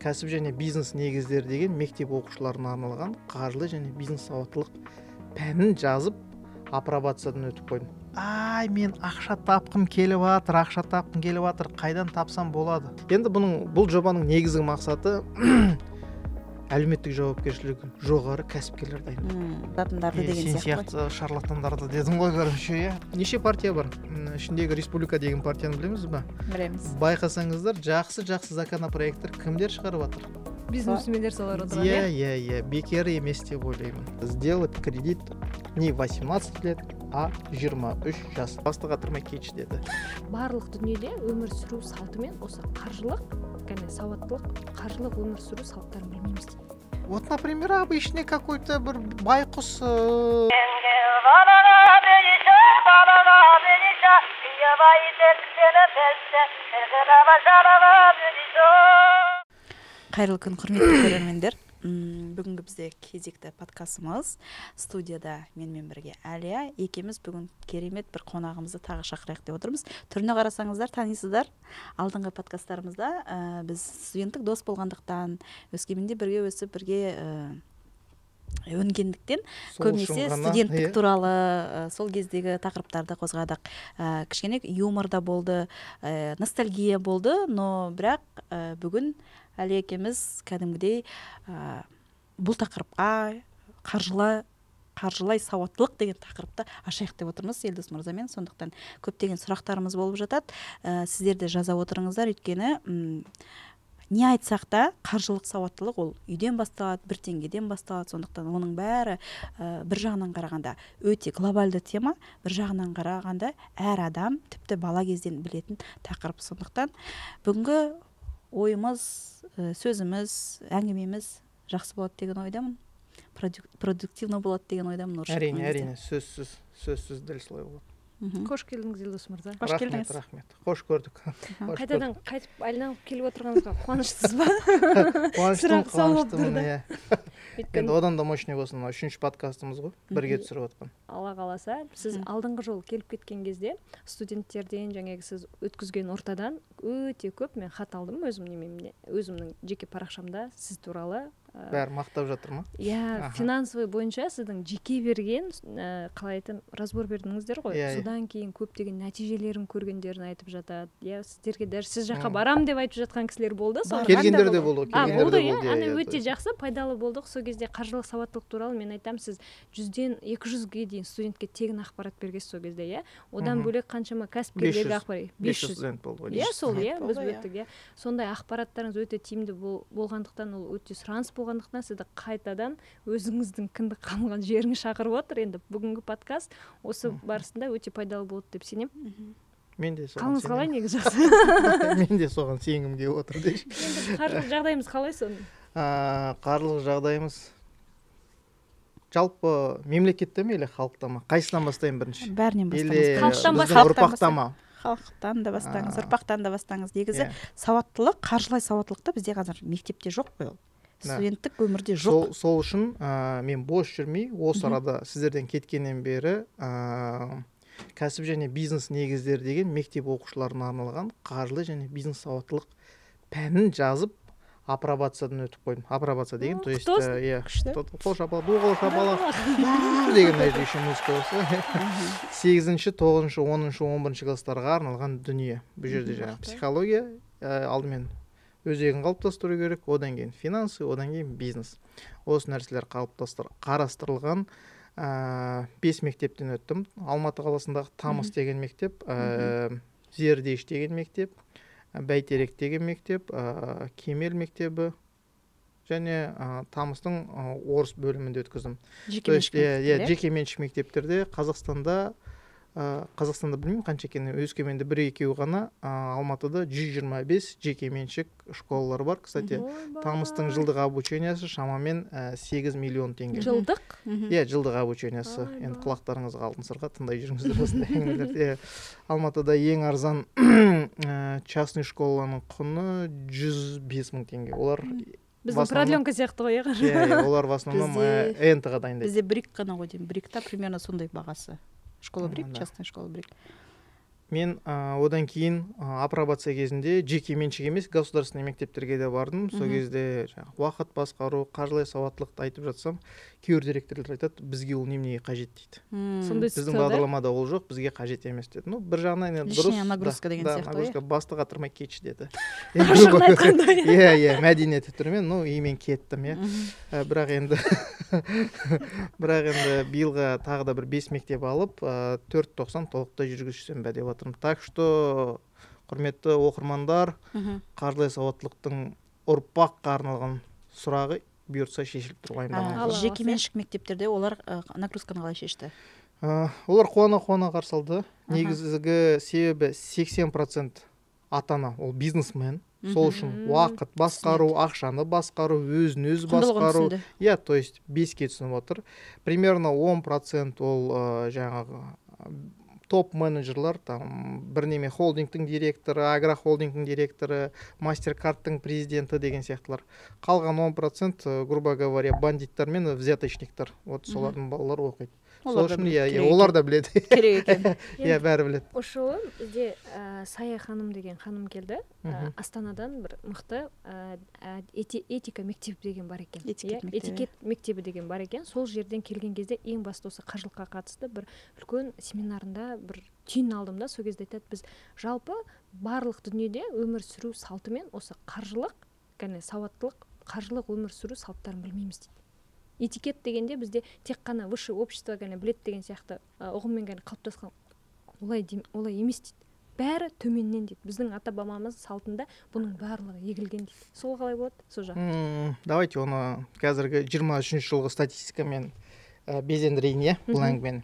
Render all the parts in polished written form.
кәсіп және бизнес негіздері деген мектеп оқушыларына арналған қаржылы және бизнес сауаттылық пәнін жазып апробациядан өтіп қойдым. Мен ақша тапқым келіп жатыр, қайдан тапсам болады? Енді бұл жобаның негізгі мақсаты әлеуметтік жауапкершілігі жоғары кәсіпкерлер дайындау. Сен сияқты шарлатандарды дедім ғой, короче. Неше партия бар? Ішіндегі республика деген партияны білеміз ба? Білеміз. Байқасаңыздар, жақсы законопроекттер кімдер шығарып жатыр? Бизнесмендер солар отырған. Иә, бекер емес деп ойлаймын. Сделать кредит не 18 лет, а 23 жас. Бастыға тұрмай кетші деді. Барлық дүниеде өмір сүру салты мен осы қаржылық, сауаттылық, қаржылық өмір сүру салттарын білмейміз дейді. Вот, например, обычный какой-то бір байқұс Қайырлы күн, құрметті көрермендер. Бүгінгі бізде кезекті подкастымыз. Студияда менімен бірге Әлия. Екеуміз бүгін керемет бір қонағымызды тағы шақырайық деп отырмыз. Түріне қарасаңыздар, танисыздар. Алдыңғы подкасттарымызда біз студенттік дос болғандықтан, Өскеменде бірге өсіп, бірге өнгендіктен көбінесе студенттік туралы сол кездегі тақырыптарды қозғадық. Кішкене юмор да болды, ностальгия болды, но бірақ бүгін Әлия екеуміз кәдімгідей бұл тақырыпқа қаржылай сауаттылық деген тақырыпты ашайық деп отырмыз Елдос мырзамен. Сондықтан көптеген сұрақтарымыз болып жатады. Сіздер де жаза отырыңыздар, өйткені не айтсақ та қаржылық сауаттылық ол үйден басталады, бір теңгеден басталады. Сондықтан оның бәрі бір жағынан қарағанда өте глобалды тема, бір жағынан қарағанда әр адам тіпті бала кезден білетін тақырып. Сондықтан бүгінгі ойымыз, сөзіміз, әңгімеміз жақсы болады деген ойдамын. Продуктивно болады деген ойдамын. Әрине, сөзсіз дәл солай болады. Қош келдіңіз, Елдос мырза. Рахмет. Қош көрдік. Қайтадан қайтып айналып келіп отырғаныңызға қуаныштысыз ба? Қуаныштымын, иә. Енді одан да мощный болсын, 3-ші подкастымыз ғой, бірге түсіріп отқан. Алла қаласа, сіз алдыңғы жол келіп кеткен кезде студенттерден, жаңағы сіз өткізген ортадан өте көп мен хат алдым өзімнің жеке парақшамда сіз туралы. Бәрі мақтап жатыр ма? Иә, финансовый бойынша сіздің жеке берген, қалай айтам, разбор бердіңіздер ғой. Содан кейін көптеген нәтижелерін көргендерін айтып жатады. Иә, сіздерге даже сіз жаққа барам деп айтып жатқан кісілер болды. Келгендер де болды. Ана өте жақсы, пайдалы болдық. Сол кезде қаржылық сауаттылық туралы мен айтам, сіз 100-ден 200-ге дейін студентке тегін ақпарат бергенсіз сол кезде, иә. Одан бөлек қаншама кәсіпкерлерге ақпарат. 500 студент болды. Иә, сол, иә, біз беттік, иә. Сондай ақпараттарыңыз өте тиімді болғандықтан, ол өте сұраныс болғандықтан сізді қайтадан өзіңіздің кіндік қанған жеріңіз шақырып отыр. Енді бүгінгі подкаст осы барысында өте пайдалы болды деп сенемін. Мен де соған қалыңыз қалай, негізі жақсы? Мен де соған сенгім келіп отыр дейші. Енді қаржылық жағдайымыз қалай соны? Қаржылық жағдайымыз жалпы мемлекетте ме или халықта ма? Қайсынан бастайын бірінші? Бәрінен бастаңыз. Біздің ұрпақта ма? Халықтан да бастаңыз, ұрпақтан да бастаңыз. Негізі сауаттылық, қаржылай сауаттылықта бізде қазір мектепте жоқ қой ол. Студенттік өмірде жоқ. Сол үшін мен бос жүрмей, осы арада сіздерден кеткеннен бері кәсіп және бизнес негіздері деген мектеп оқушыларына арналған қаржылы және бизнес сауаттылық пәнін жазып апробациядан өтіп қойдым. Апробация деген, то есть, қол шапалақ, қол шапалақ деген еще музыка болса. 8-ші, 9-ші, 10-ші, 11-ші класстарға арналған дүние. Бұл жерде жаңағы психология, алдымен өзегін қалыптастыру керек, одан кейін финансы, одан кейін бизнес. Осы нәрселер қарастырылған 5 мектептен өттім. Алматы қаласындағы Тамыз деген мектеп, Зердеш деген мектеп, Бәйтерек деген мектеп, Кемел мектебі және Тамыздың орыс бөлімінде өткіздім. Жеке меншік мектептерде Қазақстанда білмеймін қанша екенін, Өскеменде 1-2 ғана, Алматыда 125 жеке меншік школалар бар. Кстати, Тамыздың жылдық обучениясы шамамен 8 миллион теңге. Жылдық? Иә, жылдық обучениясы. Енді құлақтарыңызға алтын сырға тыңдай жүріңіздер осындай әңгімелерді. Алматыда ең арзан частный школаның құны 105 мың теңге. Олар біздің продленка сияқты ғой, иә? Олар в основном НТ-ға дайындайды. Бізде брик қана ғой деймін. Брикта примерно сондай бағасы. Школа брик, частная школа брик. мен одан кейін апробация кезінде жеке меншік емес государственный мектептерге де бардым. Сол кезде уақыт басқару, қаржылай сауаттылықты айтып жатсам, кейбір директорлар айтады, бізге ол неменеге қажет дейді. Біздің бағдарламада ол жоқ, бізге қажет емес деді. Бір жағынан енді дұрыс. Лишняя нагрузка деген сияқты. Нагрузка бастық атырмай кетші деді. Ашығын айтқанда. Иә, мәдениет түрмен, мен кеттім, Бірақ енді биылға тағы да бір 5 мектеп алып, 4.90 толықтай жүргізсем бе деп отырмын. Так что, құрметті оқырмандар, қаржылай сауаттылықтың ұрпаққа арналған сұрағы бұйыртса шешіліп тұр уайымдамаңыздар. Жеке меншік мектептерде олар нагрузканы қалай шешті? Олар қуана қарсы алды. Негізгі себебі 80% ата-ана, ол бизнесмен. Сол үшін уақыт басқару, ақшаны басқару, өзін-өзі басқару. То есть 5-ке түсініп отыр. Примерно 10% ол жаңағы топ-менеджерлар, бірнеме холдингтің директоры, агрохолдингтің директоры, мастер-кардтың президенті деген сияқтылар. Қалған 10%, грубо говоря, бандиттар мен взяточниктар. Вот солардың балалары оқиды. Сол үшін олар да біледі. Керек екен. Бәрі біледі. Ошо бізде Сая ханым деген ханым келді. Астанадан бір мықты этика мектебі деген бар екен. Этикет мектебі деген бар екен. Сол жерден келген кезде ең басты осы қаржылыққа қатысты бір үлкен семинарында бір түйін алдым да. Сол кезде айтады, біз жалпы барлық дүниеде өмір сүру салтымен осы қаржылық, сауаттылық, қаржылық өмір сүру салттарын білмейміз дейді. Этикет дегенде бізде тек қана высшее общество білет деген сияқты ұғыммен қалыптасқан, олай емес дейді. Бәрі төменнен дейді. Біздің ата-бабамыз салтында бұның барлығы егілген дейді. Сол қалай болады? Сол жақ. Давайте оны қазіргі 23 жылғы статистикамен безендірейін, бұл әңгімені.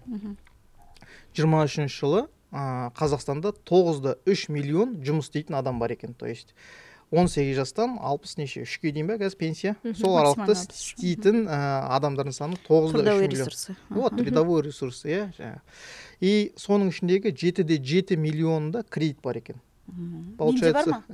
23 жылы Қазақстанда 9,3 миллион жұмыс істейтін адам бар екен. То есть 18 жастан 60 неше 3-ке дейін бе қазір пенсия. Сол аралықта істейтін адамдардың саны 9,3 миллион. Трудовой ресурсы, И соның ішіндегі 7,7 миллионында кредит бар екен. Менде бар ма?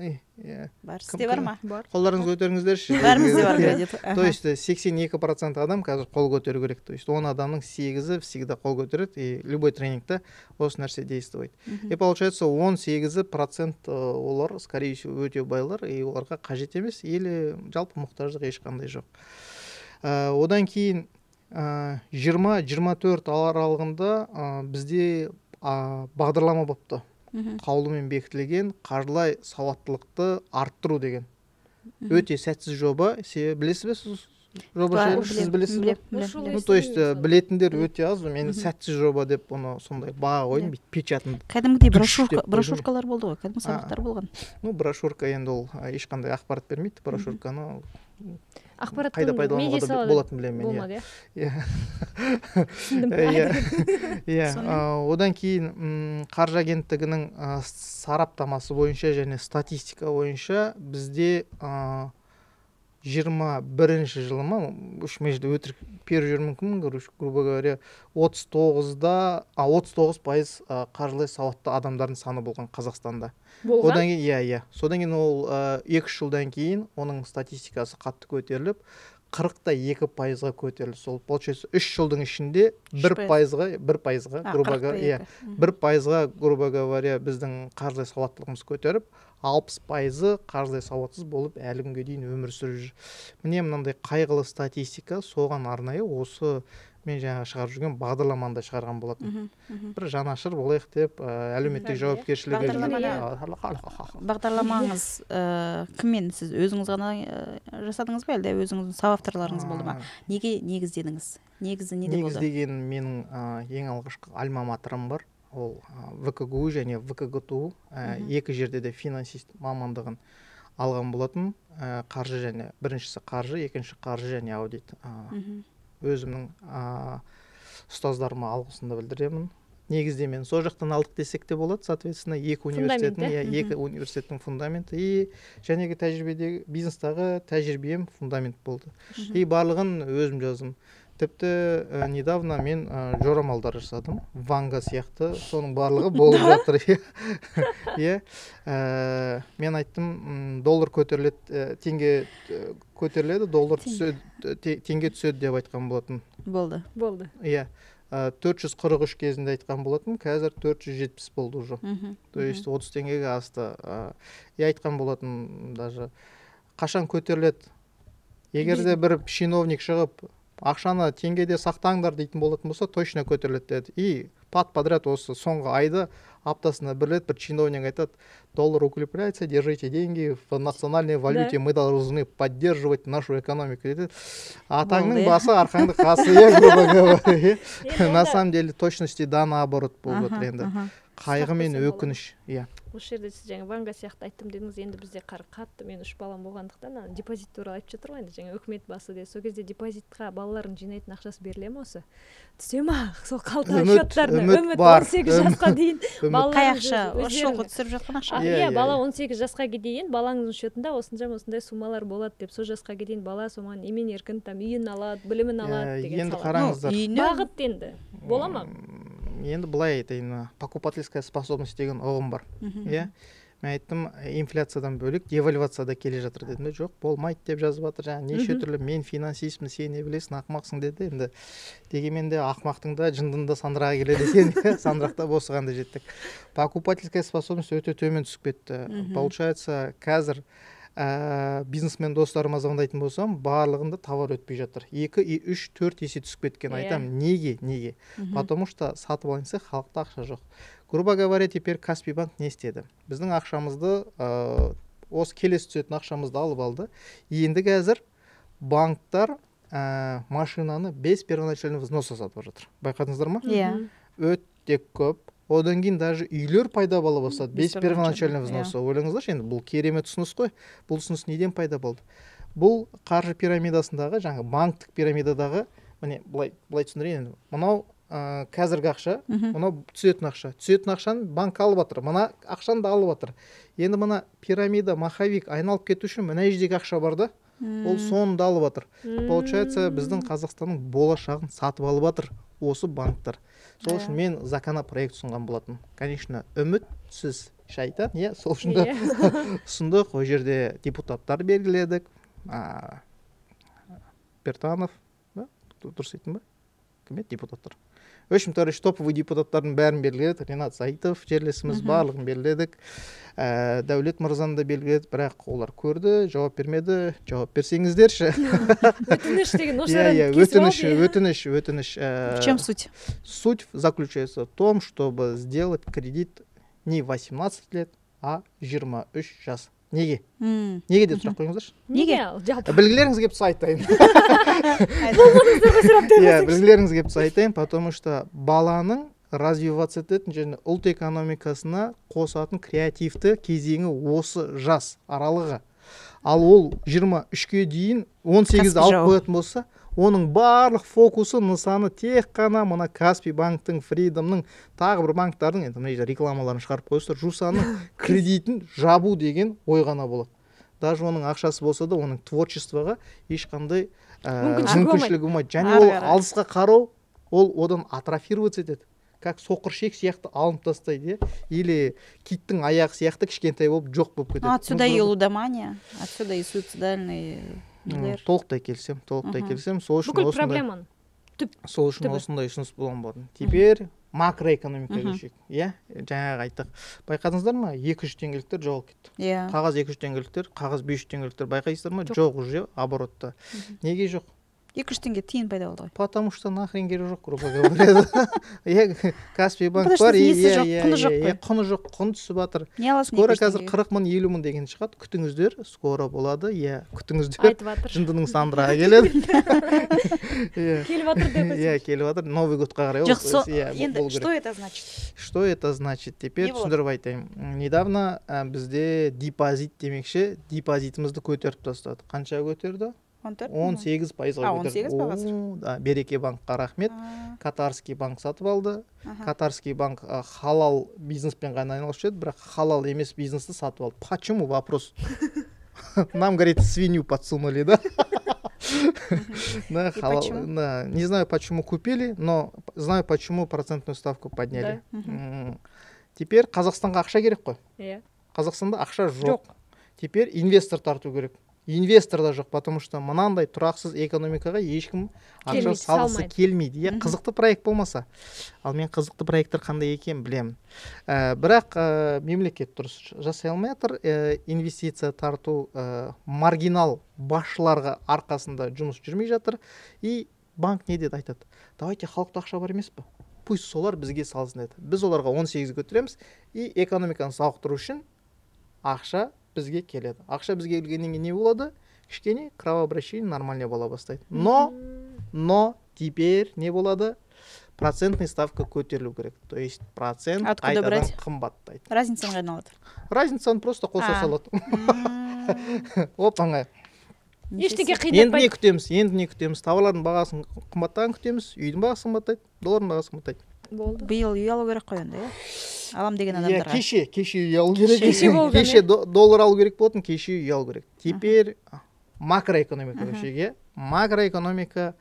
Бар. Сізде бар ма? Қолдарыңызды көтеріңіздерші. Бәрімізде бар кредит. То есть 82% адам қазір қол көтеру керек. То есть 10 адамның 8-і всегда қол көтереді. И любой тренингта осы нәрсе действует. И получается 18% олар, скорее всего, өте байлар, и оларға қажет емес, или жалпы мұқтаждық ешқандай жоқ. Одан кейін 20-24 аралығында бізде бағдарлама бопты. Қаулымен бекітілген қаржылай сауаттылықты арттыру деген. Өте сәтсіз жоба. Білесіз бе сіз жоба? Сіз білесіз бе? То есть білетіндер өте аз. Мен сәтсіз жоба деп оны сондай баға қойдым, печатын. Кәдімгідей брошюркалар болды ғой, кәдімгі сабақтар болған. Брошюрка енді ол ешқандай ақпарат бермейді. Брошюрканы ақпараттың қайда болатын білемін мен. Одан кейін қаржы агенттігінің сараптамасы бойынша және статистика бойынша бізде 21-ші жылы ма, үш межді өтірік перу жүр мүмкін, грубо говоря, 39% қаржылай сауатты адамдардың саны болған Қазақстанда. Одан кейін, содан кейін ол 2 жылдан кейін оның статистикасы қатты көтеріліп, 42%-ға көтерілді. Сол, получается, 3 жылдың ішінде 1%-ға, грубо говоря, біздің қаржылай сауаттылығымыз көтеріп, 60% қаржылай сауатсыз болып әлі күнге дейін өмір сүріп жүр. Міне мынандай қайғылы статистика, соған арнайы осы мен жаңа шығарып жүрген бағдарламаны шығарған болатын. Бір жанашыр болайық деп, әлеуметтік жауапкершілігі. Бағдарламаңыз кіммен, сіз өзіңіз ғана жасадыңыз ба, әлде өзіңіздің соавторларыңыз болды ма? Неге негіздедіңіз? Негізі неде болды? Негіздеген менің ең алғашқы альма-матерім бар. Ол ВКГУ және ВКГТУ екі жерде де финансист мамандығын алған болатын. Қаржы және біріншісі қаржы, екінші қаржы және аудит. Өзімнің ұстаздарыма алғысымды білдіремін. Негізде мен сол жақтан алдық десек те болады, соответственно, екі университеттің фундаменті и жәнегі тәжірибедегі бизнестағы тәжірибем фундамент болды. И барлығын өзім жаздым. Тіпті недавно мен жорамалдар жасадым, Ванга сияқты, соның барлығы болып жатыр. Мен айттым, доллар көтеріледі, теңге көтеріледі, доллар түседі, теңге түседі деп айтқан болатын. Болды. Иә. 443 кезінде айтқан болатын, қазір 470 болды уже. То есть 30 теңгеге асты. И айтқан болатын, даже қашан көтеріледі. Егерде бір чиновник шығып, ақшаны теңгеде сақтаңдар дейтін болатын болса, точно көтеріледі деді. И подряд осы соңғы айды аптасына бір рет бір чиновник айтады: доллар укрепляется, держите деньги в национальной валюте, мы должны поддерживать нашу экономику деді. Атаңның басы арқаңды қасы, грубо говоря. На самом деле точности да наоборот болып жатыр енді. Қайғы мен өкініш. Осы жерде сіз жаңа Ванга сияқты айттым дедіңіз, енді бізде қатты, мен 3 балам болғандықтан депозит туралы айтып жатыр ғой, енді жаңа үкімет басы де. Сол кезде депозитқа балалардың жинайтын ақшасы беріле ме осы? Түсе ма? Сол қалған счеттарына үміт 18 жасқа дейін қай ақша? Шоқы түсіріп жатқан ақша? Иә, бала 18 жасқа дейін балаңыздың счетында осындай суммалар болады деп, сол жасқа дейін бала соған емен еркін үйін алады, білімін алады деген енді қараңыздар. Бағыт енді бола ма? Енді былай айтайын, покупательская способность деген ұғым бар. Мен айттым, инфляциядан бөлек девальвацияда келе жатыр дедім. Жоқ, болмайды деп жазып жатыр. Неше түрлі мен финансистпін, сен не білесің, ақымақсың деді. Енді дегенмен де ақымақтың да жындың да сандыраға келеді екен. Сандырақта осыған да жеттік. Покупательская способность өте төмен түсіп кетті. Получается, қазір бизнесмен достарыма звондайтын болсам, барлығында товар өтпей жатыр. 2, 3, 4 есе түсіп кеткен. Айтам, неге? Потому что сатып алынса халықта ақша жоқ. Грубо говоря, теперь Каспий банк не істеді? Біздің ақшамызды, осы келесі түсетін ақшамызды алып алды. Енді қазір банктар машинаны без первоначального взноса сатып жатыр. Байқадыңыздар ма? Өте көп. Одан кейін даже үйлер пайда бола бастады без первоначального взноса. Ойлаңыздаршы, енді бұл керемет ұсыныс қой. Бұл ұсыныс неден пайда болды? Бұл қаржы пирамидасындағы, жаңағы банктік пирамидадағы, міне былай түсіндірейін. Мынау қазіргі ақша, мынау түсетін ақша. Түсетін ақшаны банк алып жатыр. Мына ақшаны да алып жатыр. Енді мына пирамида, маховик айналып кету үшін мына жердегі ақша бар да, ол соны да алып жатыр. Получается, біздің Қазақстанның болашағын сатып алып жатыр осы банктар. Сол үшін мен законопроект ұсынған болатын. Конечно, үмітсіз шайтан, сол үшін да ұсындық. Ол жерде депутаттар белгіледік. Бертанов, дұрыс айттым ба? Кім еді депутаттар? Өшім тәріш топовый депутаттардың бәрін белгіледік. Ренат Саитов жерлесіміз барлығын белгіледік. Дәулет Мырзаны да белгіледік, бірақ олар көрді, жауап бермеді. Жауап берсеңіздерші. Өтініш деген Өтініш. В чем суть? Суть заключается в том, чтобы сделать кредит не 18 лет, а 23 жас. Неге? Неге деп сұрақ қойыңыздаршы? Неге? Білгілеріңізге тұрса айтайын. Білгілеріңізге тұрса айтайын, потому что баланың развиваться ететін және ұлт экономикасына қосатын креативті кезеңі осы жас аралығы. Ал ол 23-ке дейін 18-ді алып қоятын болса, оның барлық фокусы, нысаны тек қана мына Каспий банктың, Фридомның, тағы бір банктардың, енді мына рекламаларын шығарып қойсыздар, Жусаның кредитін жабу деген ой ғана болады. Даже оның ақшасы болса да, оның творчествоға ешқандай мүмкіншілігі болмайды. Және ол алысқа қарау, ол одан атрофироваться етеді. Как соқыршек сияқты алынып тастайды, или киттің аяғы сияқты кішкентай болып жоқ болып кетеді. Отсюда и лудомания, отсюда и суицидальный нелер. Толықтай келсем. Бүкіл проблеманы. Сол үшін осындай ұсыныс болған болатын. Теперь макроэкономика көшейік. Жаңағы айттық. Байқадыңыздар ма? 200 теңгеліктер жоғалып кетті. Қағаз 200 теңгеліктер, қағаз 500 теңгеліктер байқайсыздар ма? Жоқ уже оборотта. Неге жоқ? 200 теңге тиын пайда болды ғой. Потому что нахрен керек жоқ, грубо говоря. Каспий банк бар, құны жоқ, құн түсіп жатыр. Скоро қазір 40 мың, 50 мың деген шығады. Күтіңіздер, скоро болады. Күтіңіздер. Жындының сандыраға келеді. Келіп жатыр деп. Келіп жатыр. Новый годқа қарай. Жоқ, енді что это значит? Что это значит? Теперь түсіндіріп айтайын. Недавно бізде депозит демекші, депозитімізді көтеріп тастады. Қанша көтерді? 18 пайызға көтерді. Береке банкқа рахмет. Катарский банк сатып алды. Катарский банк халал бизнеспен ғана айналысып жүреді, бірақ халал емес бизнесті сатып алды. Почему? Вопрос. Нам, говорит, свинью подсунули, да? Не знаю, почему купили, но знаю, почему процентную ставку подняли. Теперь Қазақстанға ақша керек қой. Қазақстанда ақша жоқ. Теперь инвестор тарту керек. инвестор да жоқ, потому что мынандай тұрақсыз экономикаға ешкім ақша салғысы келмейді. Иә, қызықты проект болмаса. Ал мен қызықты проекттер қандай екенін білемін. Бірақ мемлекет дұрыс жасай алмай жатыр. Инвестиция тарту маргинал басшыларға арқасында жұмыс жүрмей жатыр. И банк не деді, айтады, давайте халықта ақша бар емес пе? Пусть солар бізге салсын деді. Біз оларға 18 көтереміз, и экономиканы сауықтыру үшін ақша бізге келеді. Ақша бізге келгеннен кейін не болады? Кішкене кровообращение нормально бола бастайды. Но теперь не болады? Процентный ставка көтерілу керек. То есть процент қайтадан қымбаттайды. Разницаны қайдан алады? Разницаны просто қоса салады. Оп-оңай. Ештеңе қиындатпайды. Енді не күтеміз? Тауарлардың бағасын қымбаттаған күтеміз, үйдің бағасы қымбаттайды, доллардың бағасы қымбаттайды. Болды. Биыл үй алу керек қой енді, иә? Алам деген адамдарға. Кеше үй алу керек. Кеше доллар алу керек болатын, кеше үй алу керек. Теперь макроэкономика көшеге. Макроэкономика,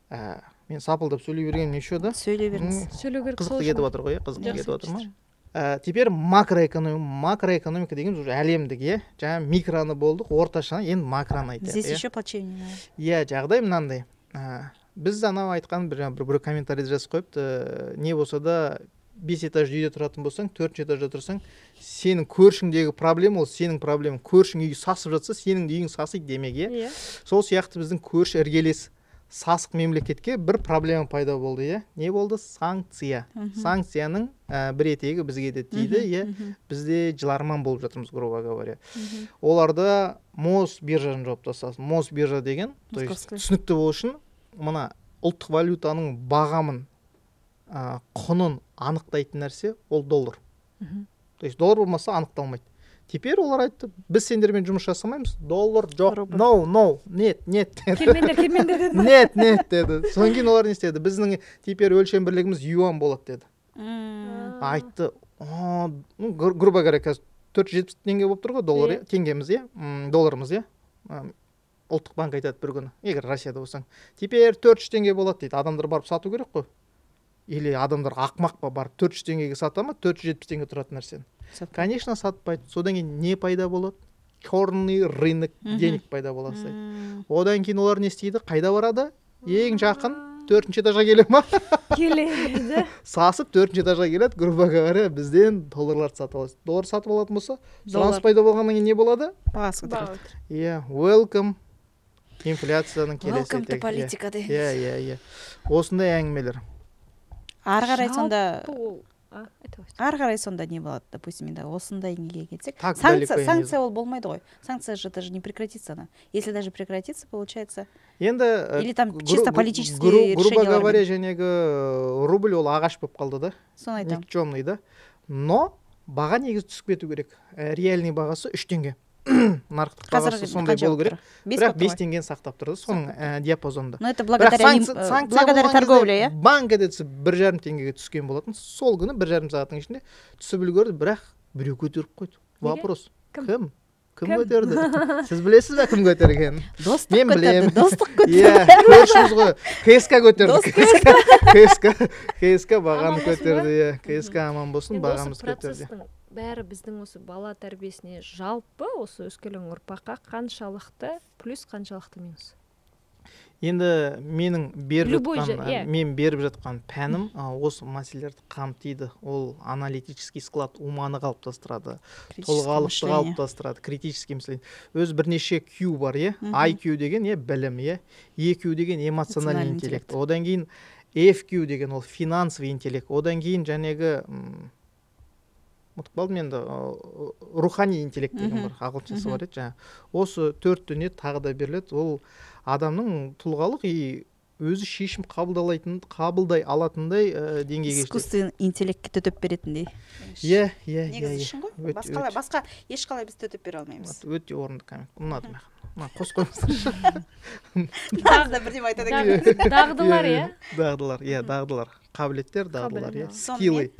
мен сапылдап сөйлей бергенім не еще да? Сөйлей беріңіз. Қызықты кетіп отыр ғой, қызықты кетіп отыр ма? Теперь макроэкономика деген уже әлемдік, иә? Жаңа микроны болдық, орташаны, енді макроны айтайық. Здесь еще плачение. Иә, жағдай мынандай. Біз анау айтқан бір комментарийді жазып қойыпты, не болса да 5 этажды үйде тұратын болсаң, 4 этажда тұрсаң, сенің көршіңдегі проблема ол сенің проблемаң. Көршің үйі сасып жатса, сенің үйің сасиды демек, иә? Сол сияқты біздің көрші іргелес сасық мемлекетке бір проблема пайда болды, иә? Не болды? Санкция. Санкцияның бір етегі бізге де тиді, иә? Бізде жыларман болып жатырмыз, грубо говоря. Оларда МОЗ биржасын жауып тастасын. МОЗ биржа деген, то есть түсінікті болу үшін, мына ұлттық валютаның бағамын, құнын анықтайтын нәрсе ол доллар. То есть доллар болмаса анықталмайды. Теперь олар айтты, біз сендермен жұмыс жасамаймыз, доллар жоқ, no, нет. Келмеңдер деді. Нет деді. Содан кейін олар не істеді? Біздің теперь өлшем бірлігіміз юан болады деді. Айтты, грубо говоря, қазір 470 теңге болып тұр ғой доллар, теңгеміз, долларымыз, ұлттық банк айтады бір күні, егер Россияда болсаң, теперь 400 теңге болады дейді. Адамдар барып сату керек қой. Или адамдар ақмақ па барып 400 теңгеге сата ма, 470 теңге тұратын нәрсені. Конечно, сатпайды. Содан кейін не пайда болады? Черный рынок денег пайда болады. Одан кейін олар не істейді? Қайда барады? Ең жақын 4-ші этажға келе ма? Келеді. Сасып 4-ші этажға келеді, грубо говоря, бізден долларларды сатып алады. Доллар сатып алатын болса, сұраныс пайда болғаннан кейін не болады? Бағасы көтеріледі. Иә, welcome. Инфляцияның келесі етегі. Welcome to политика де. Иә. Осындай әңгімелер. Ары қарай сонда не болады, допустим, енді осындай неге кетсек. Санкция ол болмайды ғой. Санкция же даже не прекратится она. Если даже прекратится, получается. Енді или там чисто политические решения. Грубо говоря, жәнегі рубль ол ағаш болып қалды да. Соны айтам. Никчемный да. Но баға негізі түсіп кету керек. Реальный бағасы 3 теңге. Нарықтық бағасы сондай болу керек. Бірақ 5 теңгені сақтап тұрды, соның диапазонда. Но это благодаря торговле, иә? Банк әдетісі 1,5 теңгеге түскен болатын. Сол күні 1,5 сағаттың ішінде түсіп үлгерді, бірақ біреу көтеріп қойды. Вопрос. Кім көтерді? Сіз білесіз бе кім көтерген? Достық көтерді. Достық көтерді. Иә, көршіміз ғой. КСК көтерді. КСК бағаны көтерді. КСК аман болсын, бағамыз көтерді. Бәрі біздің осы бала тәрбиесіне жалпы осы өскелең ұрпаққа қаншалықты плюс, қаншалықты минус? Енді мен беріп жатқан пәнім осы мәселелерді қамтиды. Ол аналитический склад уманы қалыптастырады, толғалықты қалыптастырады, критический мышление. Өз бірнеше Q бар, IQ деген білім, EQ деген эмоциональный интеллект. Одан кейін FQ деген ол финансовый интеллект. Одан кейін жәнегі ұмытып қалдым енді, рухани интеллект деген бар, ағылшыншасы бар еді. Осы 4 дүние тағы да беріледі. Ол адамның тұлғалық и өзі шешім қабылдай алатындай деңгейге жетеді. Искусственный интеллектке төтеп беретіндей. Иә. Негізі үшін ғой. Басқа ешқалай біз төтеп бере алмаймыз. Өте орынды коммент. Ұнады маған. Қос қойыңыздаршы. Тағы бірдеме айтады екен. Дағдылар, иә? Дағдылар. Қабілеттер, дағдылар, скиллы.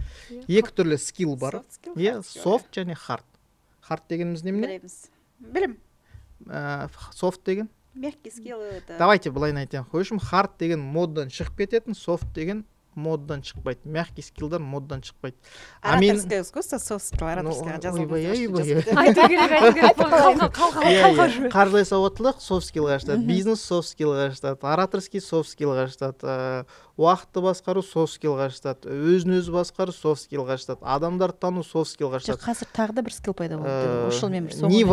Екі түрлі скилл бар. Софт және хард. Хард дегеніміз немене? Білім. Софт деген? Мягкий скилл. Давайте былайын айтайын. Қойшым, хард деген моддан шығып кететін, софт деген модадан шықпайды, мягкий скиллдар модадан шықпайды. ораторское искусство, soft skill, ораторское айту керек қалқа қаржылай сауаттылық soft skillға жатады, бизнес soft skillға жатады, ораторский soft skillға жатады, уақытты басқару soft skillға жатады, өзін өзі басқару soft skillға жатады, адамдарды тану soft skillға жатады. Қазір тағы да бір скилл пайда болды. Ошол мен бір не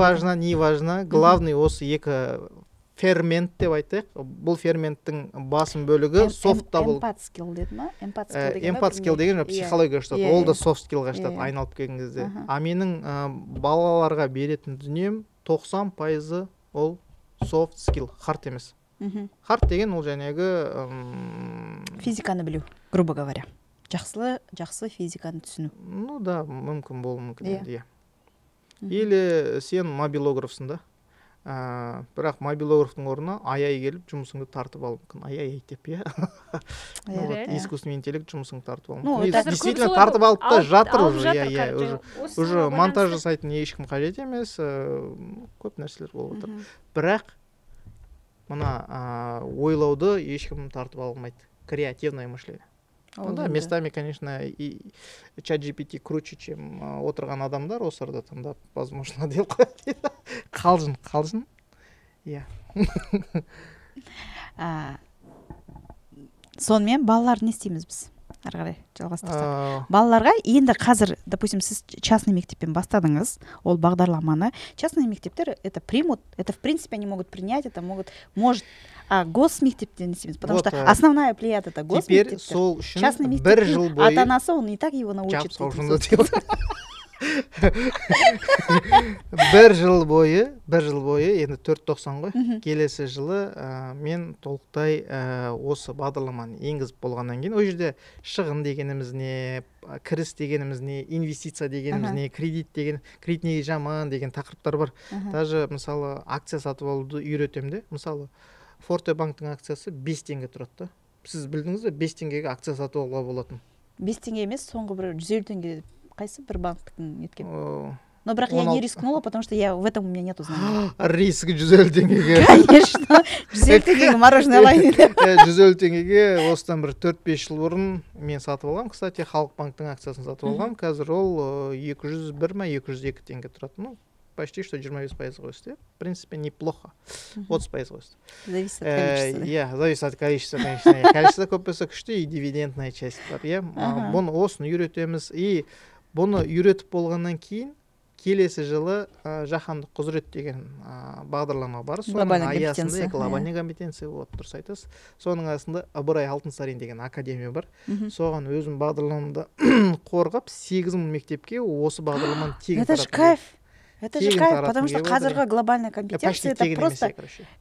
важно, главный осы екі фермент деп айтайық. Бұл ферменттің басым бөлігі софтта бұл. Эмпат скилл деді ма? Эмпат скилл деген психология жатады. Ол да софт скиллға жатады айналып келген кезде. А менің балаларға беретін дүнием 90% ол софт скилл, хард емес. Хард деген ол жаңағы физиканы білу, грубо говоря. Жақсы физиканы түсіну. Ну да, мүмкін болуы мүмкін енді. Или сен мобилографсың да. Бірақ мобилографтың орнына ай келіп жұмысыңды тартып алу мүмкін. Ай деп, искусственный интеллект жұмысыңды тартып алу мүмкін. Действительно тартып алып та жатыр уже. Уже монтаж жасайтын ешкім қажет емес, көп нәрселер болып отыр. Бірақ мына ойлауды ешкім тартып алмайды. Креативное мышление. Да, местами, конечно, и чат GPT круче, чем отырған адамдар осы арада таңдап, возможно, деп қояды. Қалжың. Иә. Сонымен балалар не істейміз біз? Ары қарай жалғастырсақ. Балаларға енді қазір, допустим, сіз частный мектеппен бастадыңыз, ол бағдарламаны. Частный мектептер это примут, это в принципе они могут принять, это может госмектептен не істейміз, потому что основная плеяда это госмектептер. Теперь сол үшін частный мектептің ата-анасы он и так его научит. Бір жыл бойы енді 4.90 ғой. Келесі жылы мен толықтай осы бағдарламаны енгізіп болғаннан кейін, ол жерде шығын дегеніміз не, кіріс дегеніміз не, инвестиция дегеніміз не, кредит неге жаман деген тақырыптар бар. Даже мысалы акция сатып алуды үйретем де. Мысалы Forte банктың акциясы 5 теңге тұрады. Сіз білдіңіз бе, 5 теңгеге акция сатып алуға болатын? 5 теңге емес, соңғы бір 150 теңге қайсы бір банктың неткен. Но бірақ я не рискнула, потому что в этом у меня нету знаний. Риск 150 теңгеге. Конечно, 150 теңгеге мороженое алайын. 150 теңгеге осыдан бір 4-5 жыл бұрын мен сатып алғам. Кстати, Халық банктың акциясын сатып алғам. Қазір ол 201 ма 202 теңге тұрады. Ну, почти что 25% өсті. В принципе, неплохо. 30% өсті. Зависит от количества. Зависит от количества, конечно. Количество көп болса күшті, и дивидендная часть бар. Бұны осыны үйретеміз. И бұны үйретіп болғаннан кейін келесі жылы жаһандық құзырет деген бағдарлама бар. Соның аясында глобальный компетенция, дұрыс айтасыз. Соның аясында Ыбырай Алтынсарин деген академия бар. Соған өзім бағдарламамды қорғап 8000 мектепке осы бағдарламаны тегін таратып. Это же кайф. Это же кайф, потому что қазіргі глобальная компетенция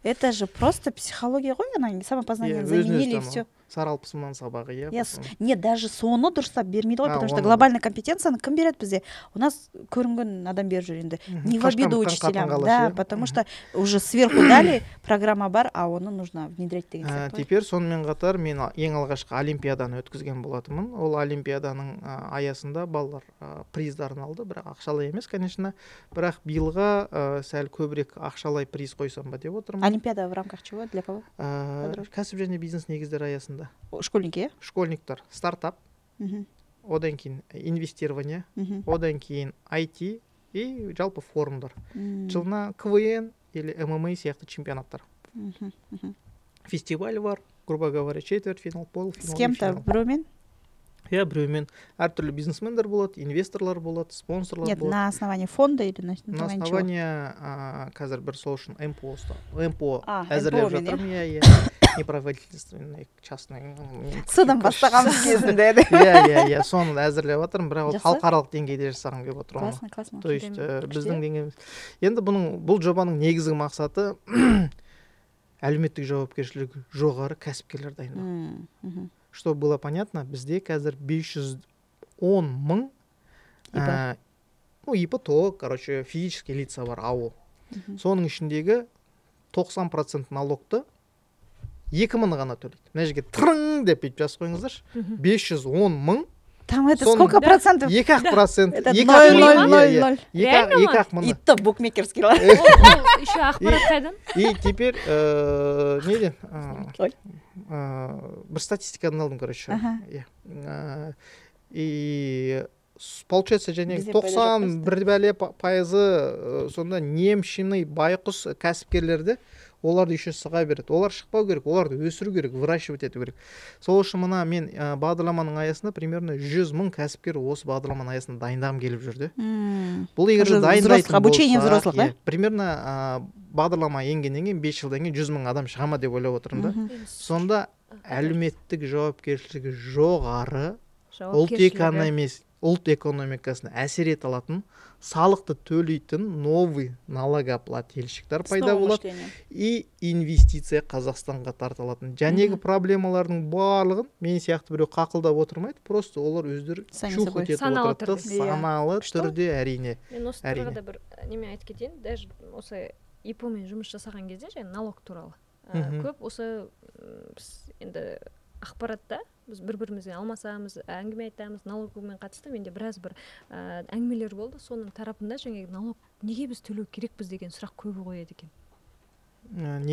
это же просто психология ғой, она самопознание заменили и все. Саралпысымнан сабағы, Нет, даже соны дұрыстап бермейді ғой, потому что глобальная компетенцияны кім береді бізде? У нас көрінген адам беріп жүр енді. Не в обиду учителям, да, потому что уже сверху дали программа бар, а оны нужно внедрять деген сияқты. Теперь сонымен қатар мен ең алғашқы олимпиаданы өткізген болатынмын. Ол олимпиаданың аясында балалар приздарын алды, бірақ ақшалай емес, конечно. Бірақ биылға сәл көбірек ақшалай приз қойсам ба деп отырмын. Олимпиада в рамках чего? Для кого? Кәсіп және бизнес негіздері аясында. Школьники? Школьниктар, стартап, одан кейін инвестирование, одан кейін IT и жалпы форумдар. Жылына КВН или ММА сияқты чемпионаттар. Фестиваль бар, грубо говоря, четвертьфинал, полуфинал. С кем-то біреумен? Біреумен әртүрлі бизнесмендер болады, инвесторлар болады, спонсорлар болады. Нет, на основании фонда или на основании қазір бір сол үшін МПО әзірлеп жатырмын. Неправительственный, частный. Судан бастағанбыз кезінде. Иә, соны әзірлеп жатырмын, бірақ ол халықаралық деңгейде жасағым келіп отыр. Классно. То есть біздің деңгейіміз. Енді бұл жобаның негізгі мақсаты әлеуметтік жауапкершілігі жоғары кәсіпкерлер дайындау. Что было понятно, бізде қазір 510 мың ИП, короче, физические лица бар, АО. Соның ішіндегі 90% налогты 2000 ғана төлейді. Мына жерге тырың деп бүйтіп жазып қойыңыздаршы. 510 мың Там это сколько процентов? 2% Это 0,000. 2-ақ мыңы. И то букмекерскийлар. Еще ақпарат қайдан? И теперь неден Ой. бір статистикадан алдым, короче. Ага. И получается және Бізде пайда жоқ 91 бәле пайызы сонда немшиный байқұс кәсіпкерлерді, оларды еще сыға береді. Олар шықпау керек, оларды өсіру керек, выращивать ету керек. Сол үшін мына мен бағдарламаның аясында примерно 100 мың кәсіпкер осы бағдарламаның аясында дайындағым келіп жүрді. Уже Бұл егер дайындайтын обучение болса, взрослых, да? примерно бағдарлама енгеннен кейін 5 жылдан кейін 100 мың адам шыға ма деп ойлап отырмын да. Сонда әлеуметтік жауапкершілігі жоғары, ұлт экономикасына әсер ете алатын, салықты төлейтін новый налогоплательщиктар пайда болады и инвестиция Қазақстанға тартылатын. Жәнегі проблемалардың барлығын мен сияқты біреу қақылдап отырмайды, просто олар өздері чух етіп отырады, саналы түрде әрине. Мен осы тұрғыда бір неме айтып кетейін, даже осы ИПОмен жұмыс жасаған кезде және налог туралы көп осы енді ақпаратта біз бір-бірімізбен алмасамыз, әңгіме айтамыз, налогымен қатысты менде біраз бір әңгімелер болды. Соның тарапында жаңағы налог неге біз төлеу керекпіз деген сұрақ көбі қояды екен.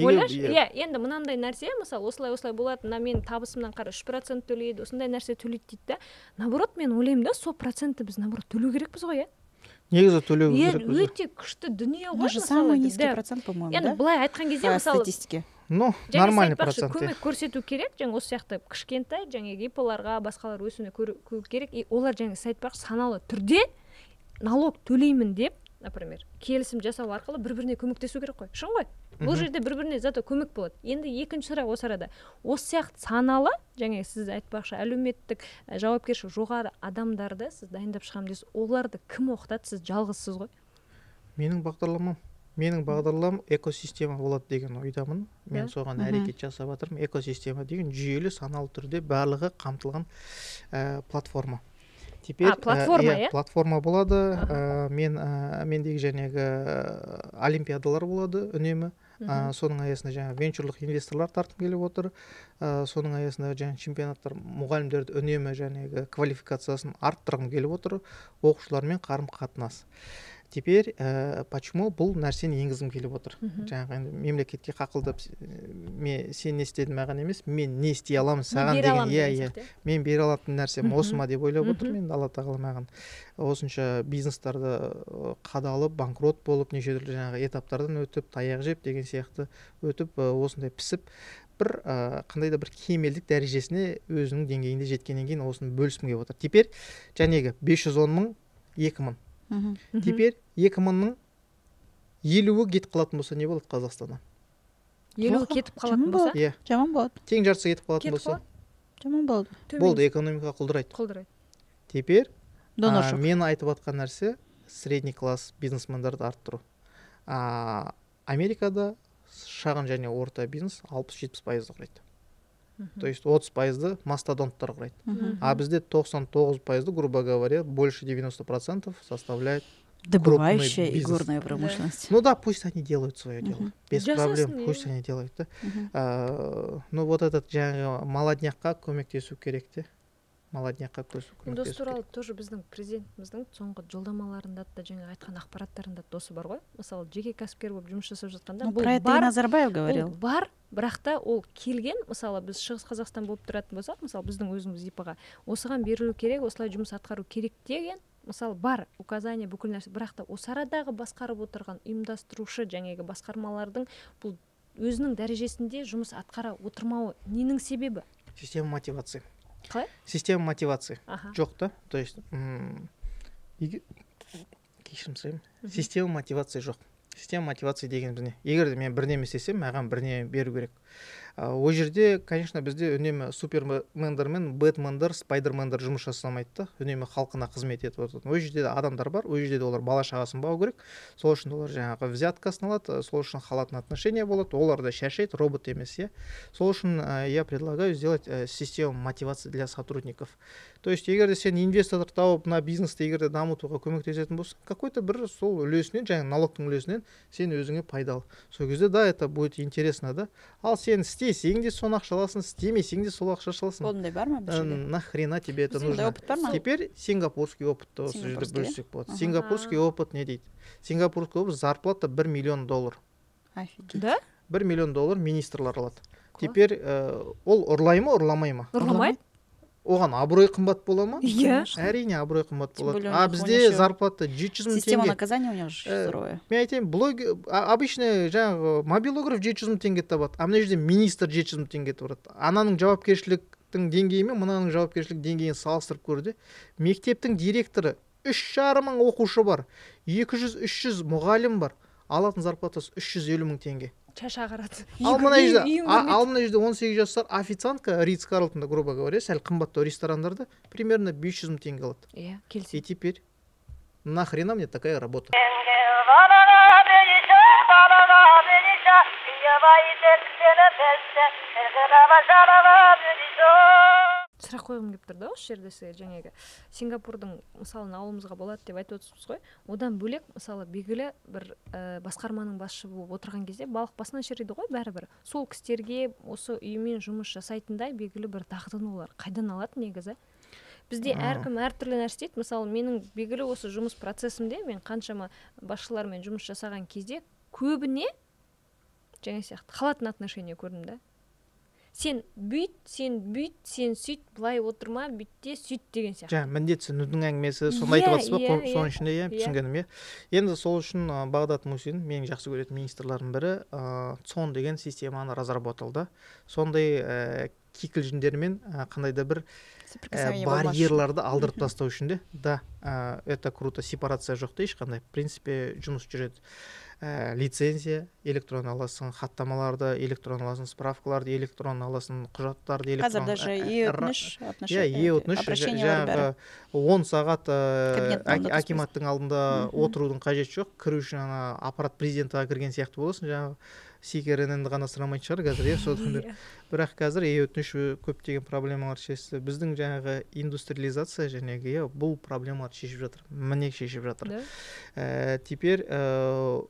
Ойлашы, енді мынандай нәрсе, мысалы, осылай болады, мен табысымнан қара 3% төлейді, осындай нәрсе төлейді дейді да. Наоборот, мен ойлаймын да, сол процентті біз наоборот төлеу керекпіз ғой, Негізі төлеу керек. Өте күшті дүние ғой, мысалы. Самый низкий процент, по-моему, да? Енді былай айтқан кезде, мысалы, статистике. Ну, нормальный процент. Көмек көрсету керек, жаңа осы сияқты кішкентай, жаңағы ИП-ларға, басқалар өсуіне көру керек, и олар жаңа айтпақшы саналы түрде налог төлеймін деп, например, келісім жасау арқылы бір-біріне көмектесу керек қой. Шын ғой? Бұл жерде бір-біріне зато көмек болады. Енді екінші сұрақ осы арада. Осы сияқты саналы, жаңа сіз айтпақшы, әлеуметтік жауапкершілігі жоғары адамдарды сіз дайындап шығамын дейсіз. Оларды кім оқытады? Сіз жалғызсыз ғой? Менің бағдарламам экосистема болады деген ойдамын. Мен соған әрекет жасап жатырмын. Экосистема деген жүйелі, саналы түрде барлығы қамтылған платформа. Теперь платформа болады. Мендегі жаңағы олимпиадалар болады үнемі. Соның аясында жаңа венчурлық инвесторлар тартып келіп отыр. Соның аясында жаңа чемпионаттар, мұғалімдерді үнемі жаңағы квалификациясын арттырғым келіп отыр. Оқушылармен қарым-қатынас. Теперь почему бұл нәрсені енгізгім келіп отыр? Жаңағы мемлекетке қақылдап, сен не істедің маған емес, мен не істей аламын саған деген, мен бере алатын нәрсем осы ма деп ойлап отырмын. Алла тағала маған осынша бизнестарды қадалып, банкрот болып, неше түрлі жаңағы этаптардан өтіп, таяқ жеп деген сияқты өтіп, осындай пісіп, бір қандай да бір кемелдік дәрежесіне өзінің деңгейінде жеткеннен кейін осыны бөліскім келіп отыр. Теперь жаңағы 510 мың, 2 мың. Теперь 2 мыңның 50-і кетіп қалатын болса не болады Қазақстаннан? 50-і кетіп қалатын болса? Жаман болады. Тең жартысы кетіп қалатын болса? Жаман болады. Болды, экономика құлдырайды. Теперь мен айтып жатқан нәрсе средний класс бизнесмендерді арттыру. Америкада шағын және орта бизнес 60-70% құрайды. То есть 30% мастодонттар құрайды. А бізде 99%, грубо говоря, больше 90% составляет добывающая и горная промышленность. Ну да, пусть они делают свое дело. Без проблем, пусть они делают. Ну вот этот жаңағы молодняққа көмектесу керек те. Молодняққа көмектесу. Осы туралы тоже біздің президентіміздің соңғы жолдамаларында да жаңа айтқан ақпараттарында досы бар ғой. Мысалы, жеке кәсіпкер болып жұмыс жасап жатқанда, про это и Назарбаев говорил. Бар, бірақ та ол келген, мысалы біз Шығыс Қазақстан болып тұратын болсақ, мысалы біздің өзіміз ИП-ға осыған берілу керек, осылай жұмыс атқару керек деген, мысалы бар указание бүкіл нәрсе, бірақ та осы арадағы басқарып отырған ұйымдастырушы жаңағы басқармалардың бұл өзінің дәрежесінде жұмыс атқара отырмауы ненің себебі? Система мотивации. Қалай? Система мотивации. Жоқ та, то есть кешірім сұраймын. Система мотивации жоқ. Система мотивации деген не? Егер мен бірдеме істесем, маған бірдеме беру керек. Ол жерде, конечно, бізде үнемі супермендер мен бэтмендер, спайдермендер жұмыс жасамайды да, үнемі халқына қызмет етіп отырады. Ол жерде адамдар бар, ол жерде олар бала шағасын бағу керек. Сол үшін олар жаңағы взяткасын алады, сол үшін халатын отношения болады, олар да шашайды, робот емес, я. Сол үшін я предлагаю сделать систему мотивации для сотрудников. То есть, егер де сен инвестор тауып, на бизнесті егер де дамытуға көмектесетін болсын, какой-то бір сол үлесінен, жаңағы налогтың үлесінен сен өзіңе пайдалы. Сол кезде да, это будет интересно, да. Ал сен істей, істесең де соны ақша аласың, істемесең де сол ақша аласың. Ондай бар ма бір жерде? Нахрена тебе это нужно? опыт бар ма? Теперь сингапурский опытты осы жерде бөлсек болады. Сингапурский опыт не дейді? Сингапурский опыт зарплата $1 миллион. Офигеть. Да? $1 миллион министрлар алады. Теперь ол ұрлай ма, ұрламай ма? Ұрламайды. Оған абырой қымбат бола ма? Иә. Әрине абырой қымбат болады. более А у них бізде еще зарплата 700 мың Система теңге. наказания у них же суровая. Мен айтайын, обычный жаңағы мобилограф 700 мың теңге табады. А мына жерде министр 700 мың теңге табады. Ананың жауапкершіліктің деңгейі мен мынаның жауапкершілік деңгейін салыстырып көрді. Мектептің директоры 3,5 мың оқушы бар, 200-300 мұғалім бар. Алатын зарплатасы 350 мың теңге. Шаш ағарады. Ал мына жерде 18 жасар официантка Ридс Карлтонда, грубо говоря, сәл қымбаттау ресторандарда примерно 500 мың теңге алады. Иә, И келісемін. теперь нахрена мне такая работа? Сұрақ қойғым келіп тұр да осы жерде сізге, жаңағы Сингапурдың мысалын алуымызға болады деп айтып отырсыз ғой. Одан бөлек мысалы белгілі бір басқарманың басшысы болып отырған кезде балық басынан шіриді ғой бәрібір. Сол кісілерге осы ұйыммен жұмыс жасайтындай белгілі бір дағдыны олар қайдан алады негізі? Бізде әркім әртүрлі нәрсе істейді. Мысалы менің белгілі осы жұмыс процесімде мен қаншама басшылармен жұмыс жасаған кезде көбіне жаңа сияқты халатный отношение көрдім да. Сен бүйт, сен сөйт, былай отырма, бүйтте, сөйт деген сияқты. Жаңа міндетсінудің әңгімесі сонда айтып жатсыз ба? Соның ішінде түсінгенім. Енді сол үшін Бағдат Мусин менің жақсы көретін министрлардың бірі ЦОН деген системаны разработалды. Сондай кикілжіңдермен қандай да бір барьерларды алдырып тастау үшін де. Да, это круто, сепарация жоқ та ешқандай. В принципе, жұмыс жүреді. Лицензия электрон аласың, хаттамаларды электрон аласың, справкаларды электрон аласың, құжаттарды электрон. Қазір даже e-өтініш жаңағы 10 сағат акиматтың алдында отырудың қажет жоқ. Кіру үшін аппарат президентіға кірген сияқты боласың, жаңағы секерінінді ғана сұрамайтын шығар қазір, содан бірақ қазір өтініш көптеген проблемалар шешті. Біздің жаңағы индустриализация жәнегі бұл проблемалар шешіп жатыр, міне шешіп жатыр. Теперь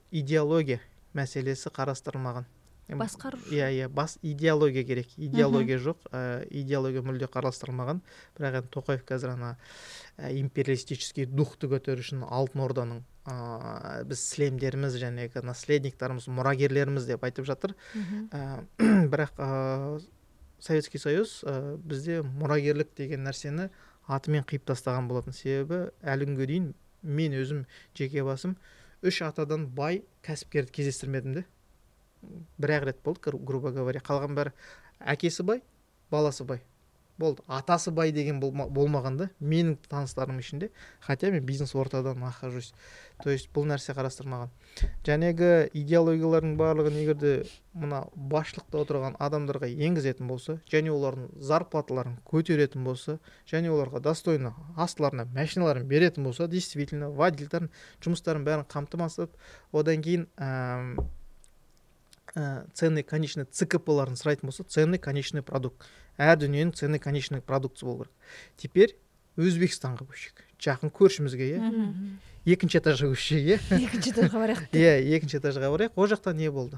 идеология мәселесі қарастырылмаған. Басқару. Идеология керек. Идеология жоқ, идеология мүлде қарастырылмаған. Бірақ Тоқаев қазір империалистический духты көтеру үшін Алтын Орданың біз сілемдеріміз жәнегі наследниктарымыз, мұрагерлеріміз деп айтып жатыр. Бірақ Советский Союз бізде мұрагерлік деген нәрсені атымен қиып тастаған болатын. Себебі әлі күнге дейін мен өзім жеке басым 3 атадан бай кәсіпкерді кездестірмедім де. Бір-ақ рет болды, грубо говоря. Қалған бәрі әкесі бай, баласы бай. Болды. Атасы бай деген болмағанда менің таныстарым ішінде, хотя мен бизнес ортадан нахожусь. То есть бұл нәрсе қарастырмаған. Жәнегі идеологиялардың барлығын егерде мына басшылықта отырған адамдарға енгізетін болса, және олардың зарплаталарын көтеретін болса, және оларға достойно астыларына машиналарын беретін болса, действительно водительдердің жұмыстарын бәрін қамтамасыз етіп, одан кейін ценный конечный ЦКП-ларын сұрайтын болса, ценный конечный продукт. Әр дүниенің ценный конечный продукты болу керек. Теперь Өзбекстанға көшейік. Жақын көршімізге, екінші этажға көшейік. Екінші этажға барайық. Екінші этажға барайық. О жақта не болды?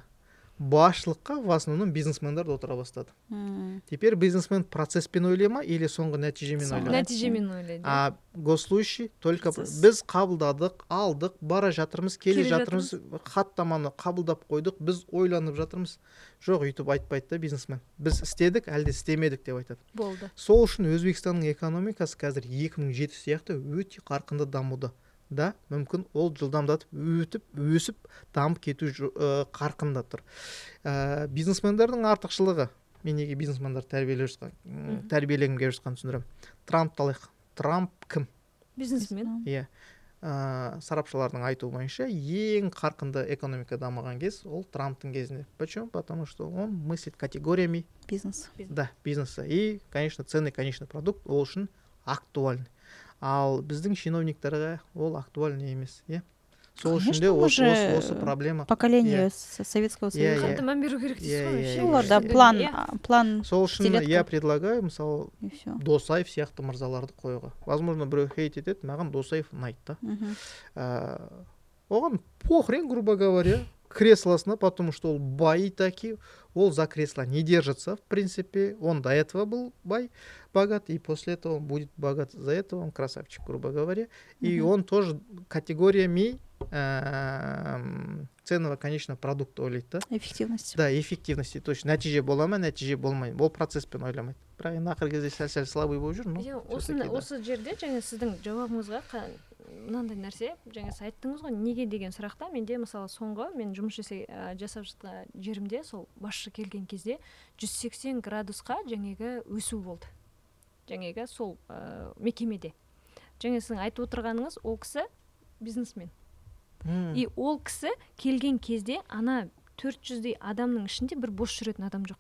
Басшылыққа в основном бизнесмендер отыра бастады. Теперь бизнесмен процесспен ойлама или соңғы нәтижемен ойлайды? Нәтижемен ойлайды. А госслужащий только біз қабылдадық, алдық, бара жатырмыз, келе жатырмыз, хаттаманы қабылдап қойдық, біз ойланып жатырмыз. Жоқ, үйтіп айтпайды да бизнесмен. Біз істедік, әлде істемедік деп айтады. Болды. Сол үшін Өзбекстанның экономикасы қазір 2007 сияқты өте қарқынды дамуда. Да, мүмкін ол жылдамдатып өсіп дамып кету қарқында тұр. Бизнесмендердің артықшылығы, мен неге бизнесмендер тәрбиелегім келіп жатқанын түсіндірем. Трампты алайық. Трамп кім? Бизнесмен. Сарапшылардың айтуы бойынша ең қарқынды экономика дамыған кез ол Трамптың кезінде. Почему? Потому что он мыслит категориями бизнеса. Да, бизнеса. И, конечно, ценный конечный продукт ол үшін актуальный. Ал біздің чиновниктарға ол актуальный емес, Сол үшін де осы проблема. Поколение Советского Союза. Қанты мән беру керек дейсіз ғой. Оларда план. Сол үшін я предлагаю, мысалы, Досаев сияқты мырзаларды қоюға. Возможно, біреу хейт етеді, маған Досаев ұнайды да. Оған похрен, грубо говоря, креслосына, потому что ол бай таки, ол за кресло не держится, в принципе, он до этого был богат, и после этого он будет богат, за это он красавчик, грубо говоря, и он тоже категориями ценного конечного продукта ойлайды да. Эффективность. Да, эффективности, точно. Нәтиже бола ма, нәтиже болмай. Ол процесспен ойламайды. Бірақ енді ақыр кезде сәл слабый болып жүр, ну. Осы жерде жаңа сіздің жауабыңызға мынандай нәрсе, жаңа сіз айттыңыз ғой, неге деген сұрақта менде мысалы соңғы мен жұмыс жасап жатқан жерімде сол басшы келген кезде 180 градусқа жаңағы өсу болды. Жаңағы сол мекемеде. Жаңа сіздің айтып отырғаныңыз, ол кісі бизнесмен. И ол кісі келген кезде ана 400-дей адамның ішінде бір бос жүретін адам жоқ.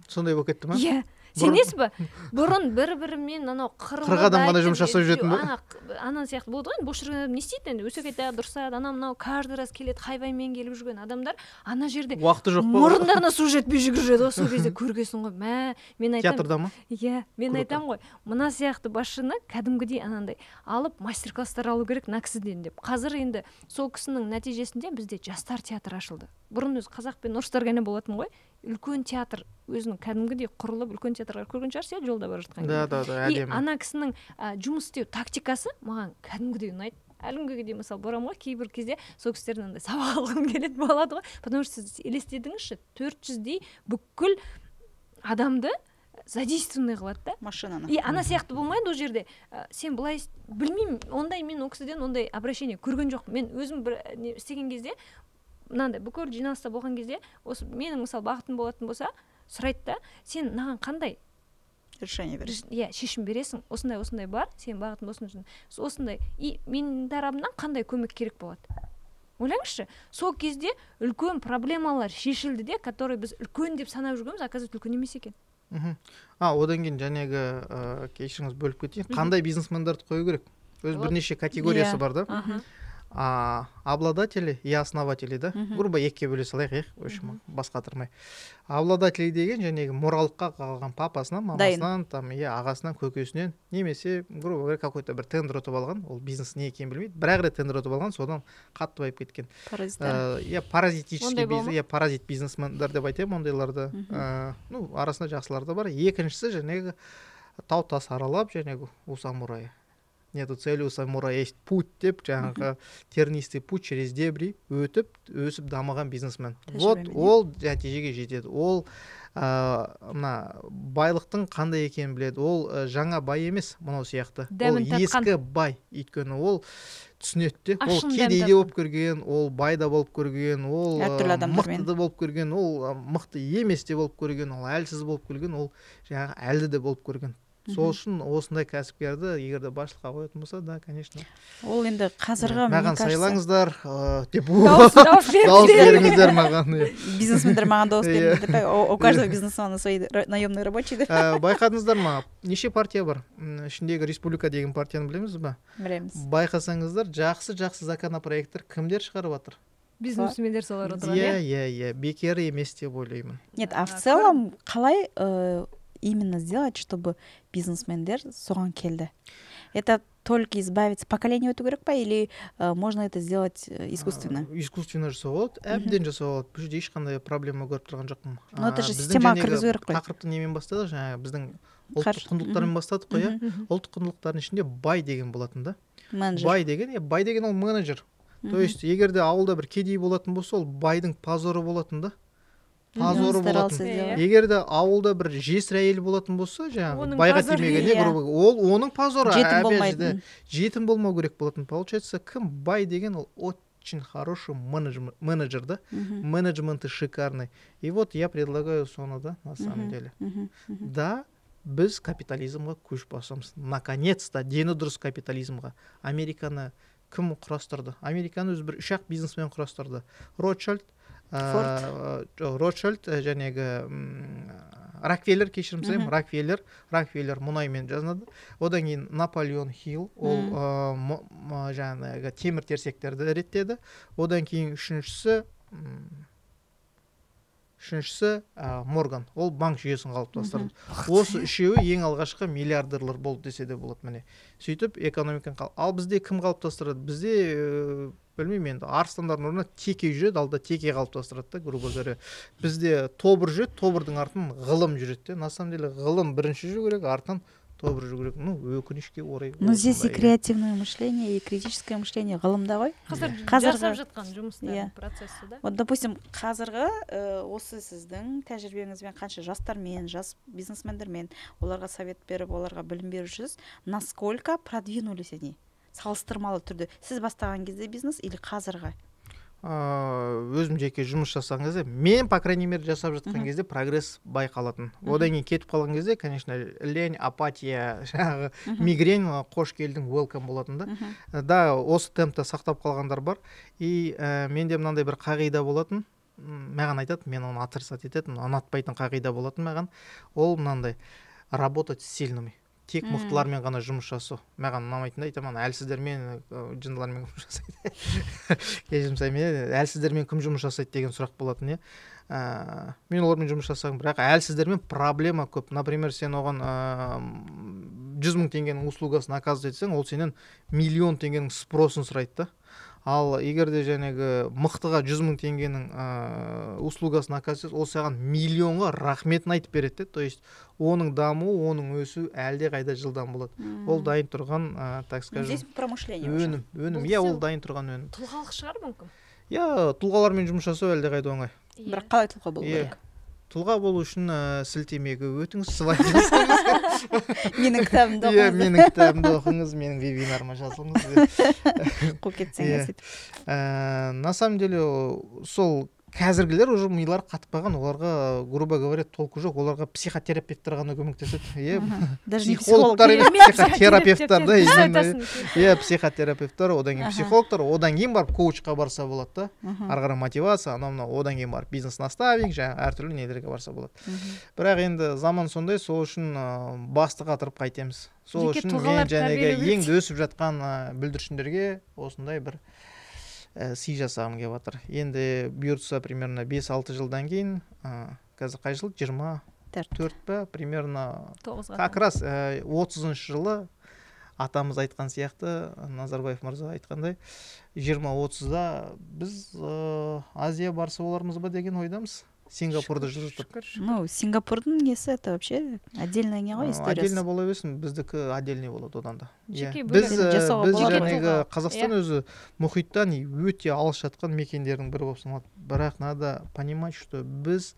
Сондай болып кетті ма? Иә. Сенесіз ба? Бұрын бір-бірімен анау 40 адам ғана жұмыс жасап жүретін ба? Ана сияқты болды ғой, бос жүрген адам не істейді енді? Өсек айтады, дұрсады, анау каждый раз келеді, хайваймен келіп жүрген адамдар ана жерде уақыты жоқ па? Мұрындарына су жетпей жүгіреді ғой, сол кезде көргесің ғой. Мен айтамын. Театрда ма? Иә, мен айтамын ғой, мына сияқты басшыны кәдімгідей анандай алып мастер-класстар алу керек мына кісіден деп. Қазір енді сол кісінің нәтижесінде бізде жастар театры ашылды. Бұрын өз қазақ пен орыстар ғана болатын ғой. Үлкен театр өзінің кәдімгідей құрылып, үлкен театрға көрген шығарсыз, жолда бара жатқан кезде. Да, әдемі. И ана кісінің жұмыс істеу тактикасы маған кәдімгідей ұнайды. Әлімге де мысалы борамын ғой, кейбір кезде сол кісілерден андай сабақ алғым келеді болады ғой. Потому что сіз елестетіңізші, 400-дей бүкіл адамды задействованный қылады да. Машинаны. И ана сияқты болмайды ол жерде. Сен былай білмеймін, ондай мен ол кісіден ондай обращение көрген жоқпын. Мен өзім бір істеген кезде мынандай бүкіл жиналыста болған кезде осы менің мысалы бағытым болатын болса сұрайды да, сен маған қандай решение бересің? Иә, шешім бересің. Осындай бар, сен бағытың осындай. И менің тарапымнан қандай көмек керек болады? Ойлаңызшы, сол кезде үлкен проблемалар шешілді де, которые біз үлкен деп санап жүргенбіз, оказывается үлкен емес екен. Одан кейін жаңағы кешіріңіз бөліп кетейін. Қандай бизнесмендерді қою керек? Өз бірнеше категориясы бар да. Обладатели и основатели, да? Грубо екіге бөле салайық, в общем, бас қатырмай. Обладатели деген жаңағы моралыққа қалған папасынан, мамасынан, там, ағасынан, көкесінен, немесе, грубо говоря, какой-то бір тендер ұтып алған, ол бизнес не екенін білмейді, бір рет тендер ұтып алған, содан қатты байып кеткен. Паразитический бизнес, паразит бизнесмендер деп айтайын, ондайларды, ну, арасында жақсылар да бар. Екіншісі жаңағы тау тас аралап, жаңағы у самурая. Нету цели у самурая есть путь деп, жаңағы тернистый путь через дебри өтіп, өсіп дамыған бизнесмен. Вот ол нәтижеге жетеді. Ол байлықтың қандай екенін біледі. Ол жаңа бай емес, мынау сияқты. Ол ескі бай, өйткені ол түсінеді. Ол кедей де болып көрген, ол бай да болып көрген, ол мықты да болып көрген, ол мықты емес де болып көрген, ол әлсіз болып көрген, ол жаңағы әлді де болып көрген. Сол үшін осындай кәсіпкерді егерде басшылыққа қоятын болса, да, конечно. Ол енді қазіргі маған сайлаңыздар деп дауыс беріңіздер маған. Бизнесмендер маған дауыс беріңіздер. У каждого бизнесмена свои наемные рабочие. Байқадыңыздар ма? Неше партия бар? Ішіндегі республика деген партияны білеміз ба? Білеміз. Байқасаңыздар, жақсы законопроекттер кімдер шығарып жатыр? Бизнесмендер солар отырған. Иә, бекер емес деп ойлаймын. Нет, а в целом қалай именно сделать, чтобы бизнесмендер соған келді? Это только избавиться, поколение өту керек па, или можно это сделать искусственно? Искусственно жасауға болады, әбден жасауға болады. Бұл жерде ешқандай проблема көріп тұрған жоқпын. Но это же система кіргізу керек қой. Тақырыпты немен бастадық, жаңағы біздің ұлттық құндылықтармен бастадық қой, ұлттық құндылықтардың ішінде бай деген болатын да. Бай деген ол менеджер. То есть егерде ауылда бір кедей болатын болса, ол байдың позоры болатын да. Позоры болатын. Егерде ауылда бір жесір әйел болатын болса, жаңағы байға тимегенде, ол оның позоры, жетім болмау керек болатын. Получается, кім бай деген ол очень хороший менеджер, да? Менеджменты шикарный. И вот я предлагаю соны, да, на самом деле. Да, біз капитализмға көш басамыз. Наконец-то дені дұрыс капитализмға. Американы кім құрастырды? Американы өз бір үш-ақ бизнесмен құрастырды. Ротшильд жәнегі Рокфеллер, кешірім сұрайым, Рокфеллер мұнаймен жазынады. Одан кейін Наполеон Хилл, ол жаңағы темір терсектерді реттеді. Одан кейін үшіншісі үшіншісі Морган, ол банк жүйесін қалыптастырды. Осы үшеуі ең алғашқы миллиардерлар болды десе де болады. Міне сөйтіп экономиканы ал бізде кім қалыптастырады? Бізде білмеймін енді, арыстандардың орнына теке жүреді, алда теке қалыптастырады да, грубо говоря. Бізде тобыр жүреді, тобырдың артынан ғылым жүреді. На самом деле ғылым бірінші жүру керек, артынан тобыр жүру керек. Өкінішке орай. Но здесь и креативное мышление, и критическое мышление ғылымда ғой. Қазір жасап жатқан жұмыстардың процесі да. Вот, допустим, қазіргі осы сіздің тәжірибеңізбен қанша жастармен, жас бизнесмендермен, оларға совет беріп, оларға білім беріп жүрсіз, насколько продвинулись они? Салыстырмалы түрде. Сіз бастаған кезде бизнес или қазіргі? Өзім жеке жұмыс жасаған кезде, мен, по крайней мере, жасап жатқан кезде прогресс байқалатын. Одан кейін кетіп қалған кезде, конечно, лень, апатия, мигрень, қош келдің, welcome болатын да. Да, осы темпті сақтап қалғандар бар. И менде мынандай бір қағида болатын, маған айтады, мен оны отрицать ететін, ұнатпайтын қағида болатын маған. Ол мынандай, работать с сильными. Тек мықтылармен ғана жұмыс жасау. Маған ұнамайтынды айтамын, әлсіздермен, жындылармен жұмыс жасайды. Кешірім, әлсіздермен кім жұмыс жасайды деген сұрақ болатын, мен олармен жұмыс жасағым, бірақ әлсіздермен проблема көп. Например, сен оған 100 000 теңгенің услугасын оказывать етсең, ол сенен миллион теңгенің спросын сұрайды да. Ал егер де жаңағы мықтыға 100 000 теңгенің услугасын оказывать, ол саған миллионға рахметін айтып береді. То есть оның дамуы, оның өсу әлде қайда жылдам болады. Ол дайын тұрған, так скажем, здесь промышление өнім. Ол дайын тұрған өнім. Тұлғалық шығар мүмкін? Тұлғалармен жұмыс жасау әлде қайда оңай. Бірақ қалай тұлға болу керек? Тұлға болу үшін сілтемеге өтіңіз, свайп жасаңыз. Менің кітабымды оқыңыз. Менің кітабымды оқыңыз, менің вебинарыма жазылыңыз. Қол кетсеңіз. На самом деле, сол қазіргілер уже милар қатып қалған, оларға, грубо говоря, толку жоқ, оларға психотерапевттер ғана көмектеседі. Психологтар емес, психотерапевттер да, психотерапевттер, одан кейін психологтар, одан кейін барып коучқа барса болады да, ары қарай мотивация, одан кейін барып бизнес наставник, әртүрлі нелерге барса болады. Бірақ енді заман сондай, сол үшін басты қатырып қайтеміз. Сол үшін мен жаңағы енді өсіп жатқан бүлдіршіндерге осындай бір сый жасағым келіп жатыр. Енді бұйыртса примерно 5-6 жылдан кейін, қазір қай жыл? 24 па? Примерно как раз 30-шы жылы атамыз айтқан сияқты, Назарбаев мырза айтқандай, 20-30-да біз Азия барысы болармыз ба деген ойдамыз. Сингапурды жылжытып. Сингапурдың несі, это вообще отдельная не ғой историясы? Отдельно бола берсін, біздікі отдельный болады одан да. Біз жаңағы Қазақстан өзі мұхиттан өте алыс жатқан мекендердің бірі болып саналады. Бірақ надо понимать, что біз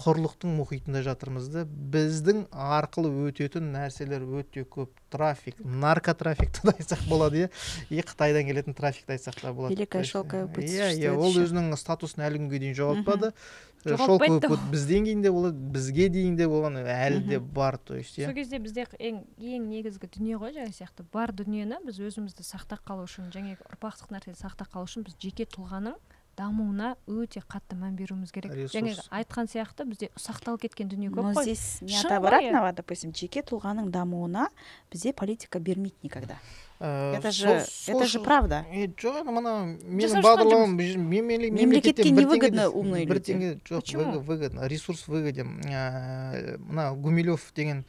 құрлықтың мұхитында жатырмызды, біздің арқылы өтетін нәрселер өте көп. Трафик, наркотрафикті айтсақ болады, и Қытайдан келетін трафикті айтсақ та болады. Великая шелковая путь. Ол өзінің статусын әлі күнге дейін жоғалтпады. Шелковый путь бізден кейін де болады, бізге дейін де болған, әлі де бар. Сол кезде бізде ең негізгі дүние ғой, жаңа сияқты бар дүниені біз өзімізді сақтап қалу үшін, жаңа ұрпақтық нәрсені сақтап қалу үшін біз жеке тұлғаның дамуына өте қатты мән беруіміз керек. Және айтқан сияқты бізде сақталып кеткен дүние көп қой. Но здесь не от обратного, допустим, жеке тұлғаның дамуына бізде политика бермейді никогда. Это же правда. Жоқ, менің бағдарламам мемлекетке невыгодно умные люди. Жоқ, выгодно, ресурс выгоден. Мына Гумилев деген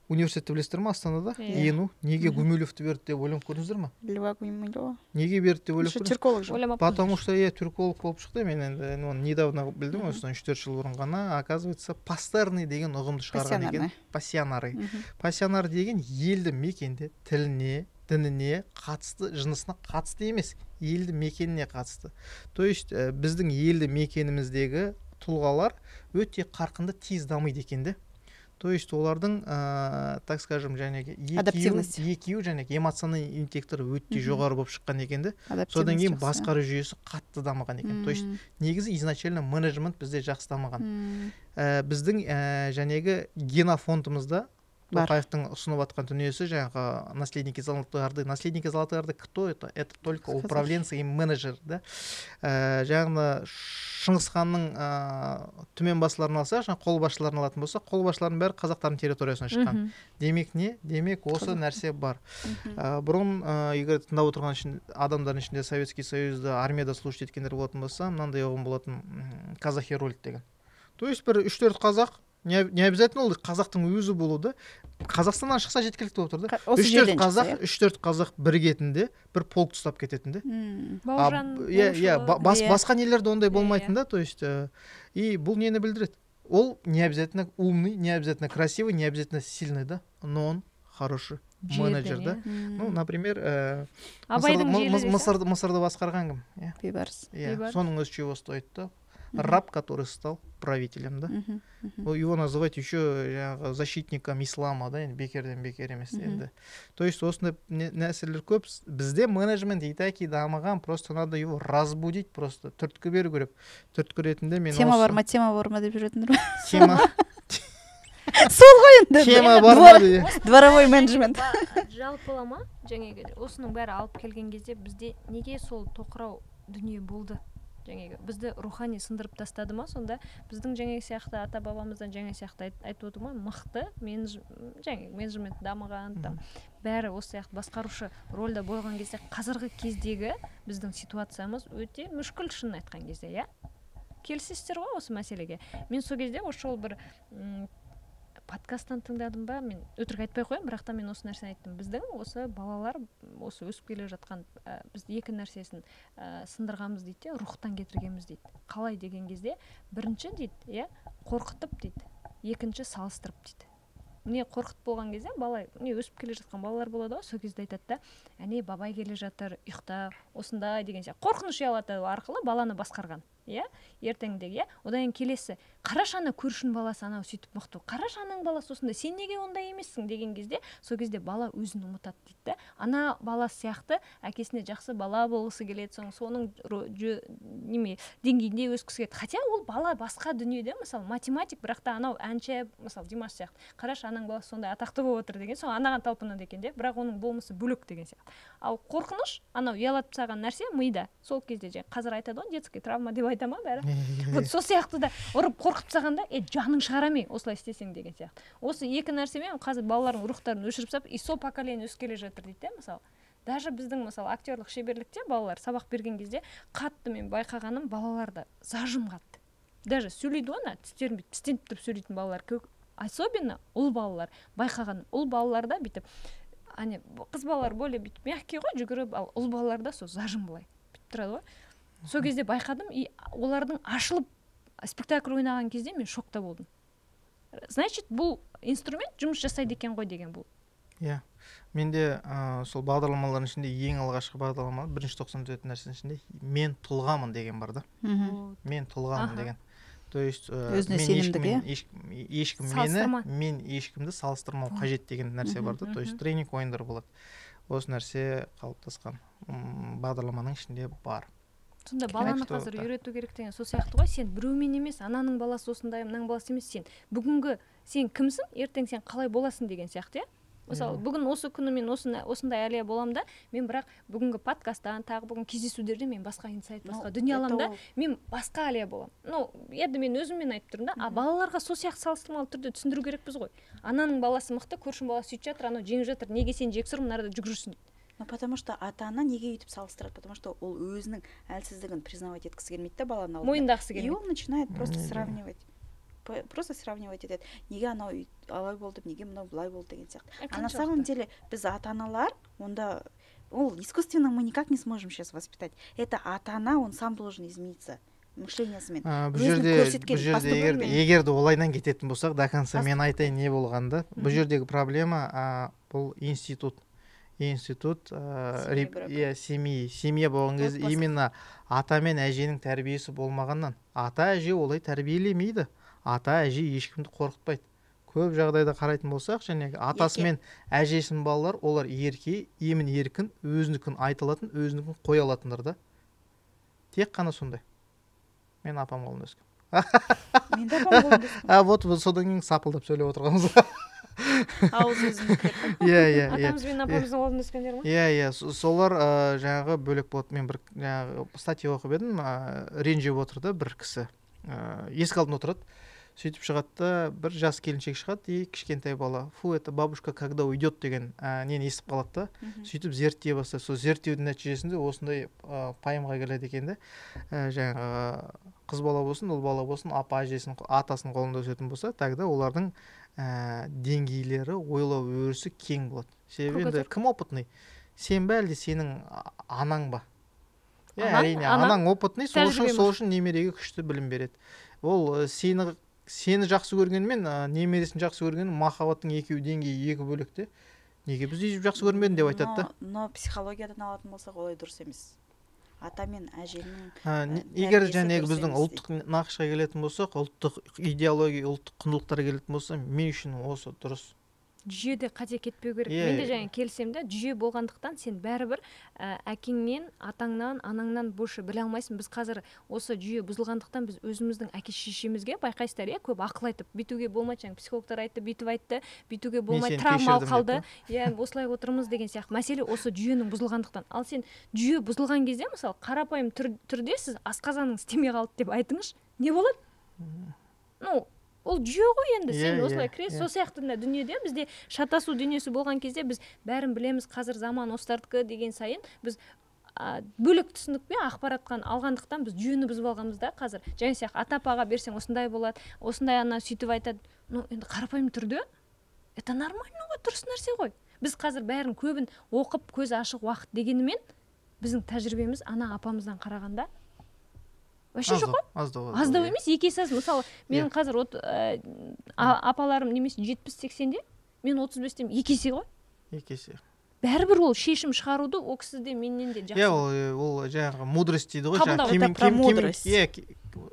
университетті білесіздер ма, Астанада? Ену. Неге Гумилевті берді деп ойланып көрдіңіздер ма? Льва Гумилева. Неге берді деп ойлап көрдіңіздер? Түрколог же. Потому что түрколог болып шықты. Мен енді недавно білдім, осыдан 3-4 жыл бұрын ғана, оказывается, пастерный деген ұғымды шығарған екен. Пассионары. Пассионар деген елді мекенде тіліне, дініне қатысты, жынысына қатысты емес, елді мекеніне қатысты. То есть біздің елді мекеніміздегі тұлғалар өте қарқынды тез дамиды екенде. То есть олардың, так скажем, екеуі жаңағы эмоциональный интеллекттері өте жоғары болып шыққан екенде, содан кейін басқару жүйесі қатты дамыған екен. То есть негізі изначально менеджмент бізде жақсы дамыған. Біздің жаңағы генофондымызда Тоқаевтың ұсынып жатқан дүниесі жаңағы наследники золотой орды. Наследники золотой орды кто это? Это только управленцы и менеджер, да? Жаңағы Шыңғыс ханның төмен басшыларын алсақ, жаңағы қолбасшыларын алатын болсақ, қолбасшылардың бәрі қазақтардың территориясынан шыққан. Демек не? Демек осы нәрсе бар. Бұрын егер тыңдап отырған адамдардың ішінде Советский Союзда армияда служить еткендер болатын болса, мынандай ұғым болатын, казахи рулит деген. То есть бір 3-4 қазақ, не обязательно ол қазақтың өзі болу да, Қазақстаннан шықса жеткілікті болып тұр да. 3-4 қазақ бірігетінде бір полк ұстап кететінде. Басқа нелерде ондай болмайтын да, то есть и бұл нені білдіреді? Ол не обязательно умный, не обязательно красивый, не обязательно сильный, да, но он хороший менеджер, да. Ну, например, Мысырды басқарған кім? Бейбарыс. Соның өзі чего стоит, да? Раб, который стал правителем, да? Его называют еще защитником ислама, да, бекерден бекер емес енді. То есть осындай нәрселер көп. Бізде менеджмент итаки дамыған, просто надо его разбудить, просто түрткі беру керек. Түрткі ретінде мен тема бар ма деп жүретіндер ме? Тема сол ғой енді. Тема бар ма деп. Дворовой менеджмент. Жалпылама, жаңағы осының бәрі алып келген кезде бізде неге сол тоқырау дүние болды? Жаңағы бізді рухани сындырып тастады ма? Сонда біздің жаңағы сияқты ата бабамыздан жаңағы сияқты айтып отыр ма? Мықты жаңағы менеджмент дамыған, бәрі осы сияқты басқарушы рөлде болған кезде қазіргі кездегі біздің ситуациямыз өте мүшкіл, шынын айтқан кезде, иә? Келісесіздер ғой осы мәселеге? Мен сол кезде осы бір подкасттан тыңдадым ба, мен өтірік айтпай қоямын, бірақ та мен осы нәрсені айттым. Біздің осы балалар осы өсіп келе жатқан біз екі нәрсесін сындырғанбыз дейді, рухтан кетіргенбіз дейді. Қалай деген кезде бірінші дейді, қорқытып дейді, екінші салыстырып дейді. Міне қорқыт болған кезде бала, міне өсіп келе жатқан балалар болады ғой, сол кезде айтады да, әне бабай келе жатыр, ұйықта, осындай деген сияқты. Қорқыныш ұялату арқылы баланы басқарған. Ертеңдегі, одан келесі, қараш ана көршінің баласы анау сөйтіп мықты, қараш ананың баласы осындай, сен неге ондай емессің деген кезде, сол кезде бала өзін ұмытады дейді. Ана бала сияқты әкесіне жақсы бала болғысы келеді, соның деңгейінде өскісі келеді. Хотя ол бала басқа дүниеде, мысалы математик, бірақ та анау әнші, мысалы Димаш сияқты, қараш ананың баласы сондай атақты болып отыр деген, сол анаған талпынады екен де, бірақ оның болмысы бөлек деген сияқты. Ал қорқыныш, анау ұялатып тастаған нәрсе мида. Сол кезде қазір айтады ғой, детский травма деп айтама бәрі. Вот сол сияқты да ұрып қорқып тастағанда, жаның шығара ме, осылай істесең деген сияқты. Осы екі нәрсемен қазір балалардың рухтарын өшіріп тастап, и сол поколение өсіп келе жатыр дейді, мысалы. Даже біздің мысалы актерлік шеберлікте балалар сабақ берген кезде қатты мен байқағаным, балаларда зажим қатты. Даже сөйлейді оны, тістерін тістеніп тұрып сөйлейтін балалар көп. Особенно ұл балалар байқағаным. Ұл балаларда бүйтіп, қыз балалар более бүйтіп мягкий ғой, жүгіріп, ал ұл балаларда сол зажим былай бүйтіп тұрады ғой. Сол кезде байқадым, и олардың ашылып спектакль ойнаған кезде мен шокта болдым. Значит, бұл инструмент жұмыс жасайды екен ғой деген бұл. Иә. Менде сол бағдарламалардың ішінде ең алғашқы бағдарлама, бірінші 94 нәрсенің ішінде мен тұлғамын деген бар да. Мен тұлғамын деген. То есть мен ешкімді салыстырмау қажет деген нәрсе бар да. То есть тренинг ойындар болады. Осы нәрсе қалыптасқан бағдарламаның ішінде бар. Сонда баланы қазір үйрету керек деген сол сияқты ғой, сен біреумен емес, ананың баласы осындай, мынаның баласы емес, сен бүгінгі сен кімсің, ертең сен қалай боласың деген сияқты, иә? Мысалы, бүгін осы күні мен осындай әлия болам да, мен бірақ бүгінгі подкасттан, тағы бүгін кездесулерде мен басқа инсайт, басқа дүние алам да, мен басқа әлия болам. Енді мен өзіммен айтып тұрмын да, балаларға сол сияқты салыстырмалы түрде түсіндіру керекпіз ғой. Ананың баласы мықты, көршінің баласы сөйтіп жатыр, анау жеңіп жатыр, неге сен жексұрым нарада жүгірсің? Потому что ата-ана неге өйтіп салыстырады? Потому что ол өзінің әлсіздігін признавать еткісі келмейді да баланың алдында. Мойындағысы келмейді. И он начинает просто сравнивать. Просто сравнивать етеді. Неге анау алай болды, неге мынау былай болды деген сияқты. А на самом деле біз ата-аналар, онда ол искусственно мы никак не сможем сейчас воспитать. Это ата-ана, он сам должен измениться. Мышлениясымен. Бұл жерде егерде олайдан кететін болсақ, до конца мен айтайын не болғанда, бұл жердегі проблема бұл институт, семья болған кезде именно ата мен әженің тәрбиесі болмағаннан. Ата әже олай тәрбиелемейді. Ата әже ешкімді қорқытпайды. Көп жағдайда қарайтын болсақ, және атасы мен әжесінің балалар, олар ерке, емін еркін, өзінікін айтылатын, өзінікін қоя алатындар да. Тек қана сондай. Мен апам қолында өскем. Мен де апам қолында өскем. Вот содан кейін сапылдап сөйлеп отырғанымыз. ауыз өзіңдікі. Иә. Атамыз бен апамыздың қолында өскендер ма? Иә, солар жаңағы бөлек болады. Мен бір жаңағы статья оқып едім, ренжіп отырды бір кісі. Есік алдында отырады. Сөйтіп шығады да, бір жас келіншек шығады, и кішкентай бала. Фу, это бабушка когда уйдет деген нені естіп қалады да. Сөйтіп зерттей бастайды. Сол зерттеудің нәтижесінде осындай пайымға келеді екен де. Жаңағы қыз бала болсын, ұл бала болсын, апа әжесінің, атасының қолында өсетін болса, тогда олардың деңгейлері, ойлау өрісі кең болады. Себебі енді кім опытный? Сен бе әлде сенің анаң ба? Әрине, анаң опытный, сол үшін немереге күшті білім береді. Ол сені жақсы көргенмен, немересін жақсы көргенмен, махаббаттың екеуі деңгейі екі бөлекте. Неге біз өйтіп жақсы көрмедің деп айтады да. Но психологиядан алатын болсақ, олай дұрыс емес. Ата мен әженің егер жаңағы біздің ұлттық нақышқа келетін болсақ, ұлттық идеология, ұлттық құндылықтарға келетін болса, мен үшін осы дұрыс. Жүйеде қате кетпеу керек. Мен де жаңа келсем де, жүйе болғандықтан сен бәрібір әкеңнен, атаңнан, анаңнан больше біле алмайсың. Біз қазір осы жүйе бұзылғандықтан біз өзіміздің әке шешемізге байқайсыздар, көп ақыл айтып, бүйтуге болмайды, жаңа психологтар айтты, бүйтуге болмайды, травма алып қалды. Осылай отырмыз деген сияқты. Мәселе осы жүйенің бұзылғандықтан. Ал сен жүйе бұзылған кезде, мысалы, қарапайым түрде сіз асқазаның істемей қалды деп айтыңыз, не болады? Ол жүйе ғой енді, сен осылай кіресіз. Сол сияқты дүниеде бізде шатасу дүниесі болған кезде біз бәрін білеміз, қазір заман осылардікі деген сайын біз бөлек түсінікпен ақпараттан алғандықтан біз жүйені бұзып алғанбыз да қазір. Және сияқты ата-апаға берсең осындай болады, осындай ана сөйтіп айтады. Енді қарапайым түрде это нормально ғой, дұрыс нәрсе ғой. Біз қазір бәрін көбін оқып көзі ашық уақыт дегенімен біздің тәжірибеміз ана апамыздан қарағанда вообще жоқ қой. Аздау емес, екі есе аз. Мысалы, менің қазір апаларым немесе 70-80-де, мен 35-тем, екі есе ғой. Екі есе. Бәрібір ол шешім шығаруды ол кісіде менен де жақсы. Ол жаңағы мудрость дейді ғой. Это про мудрость.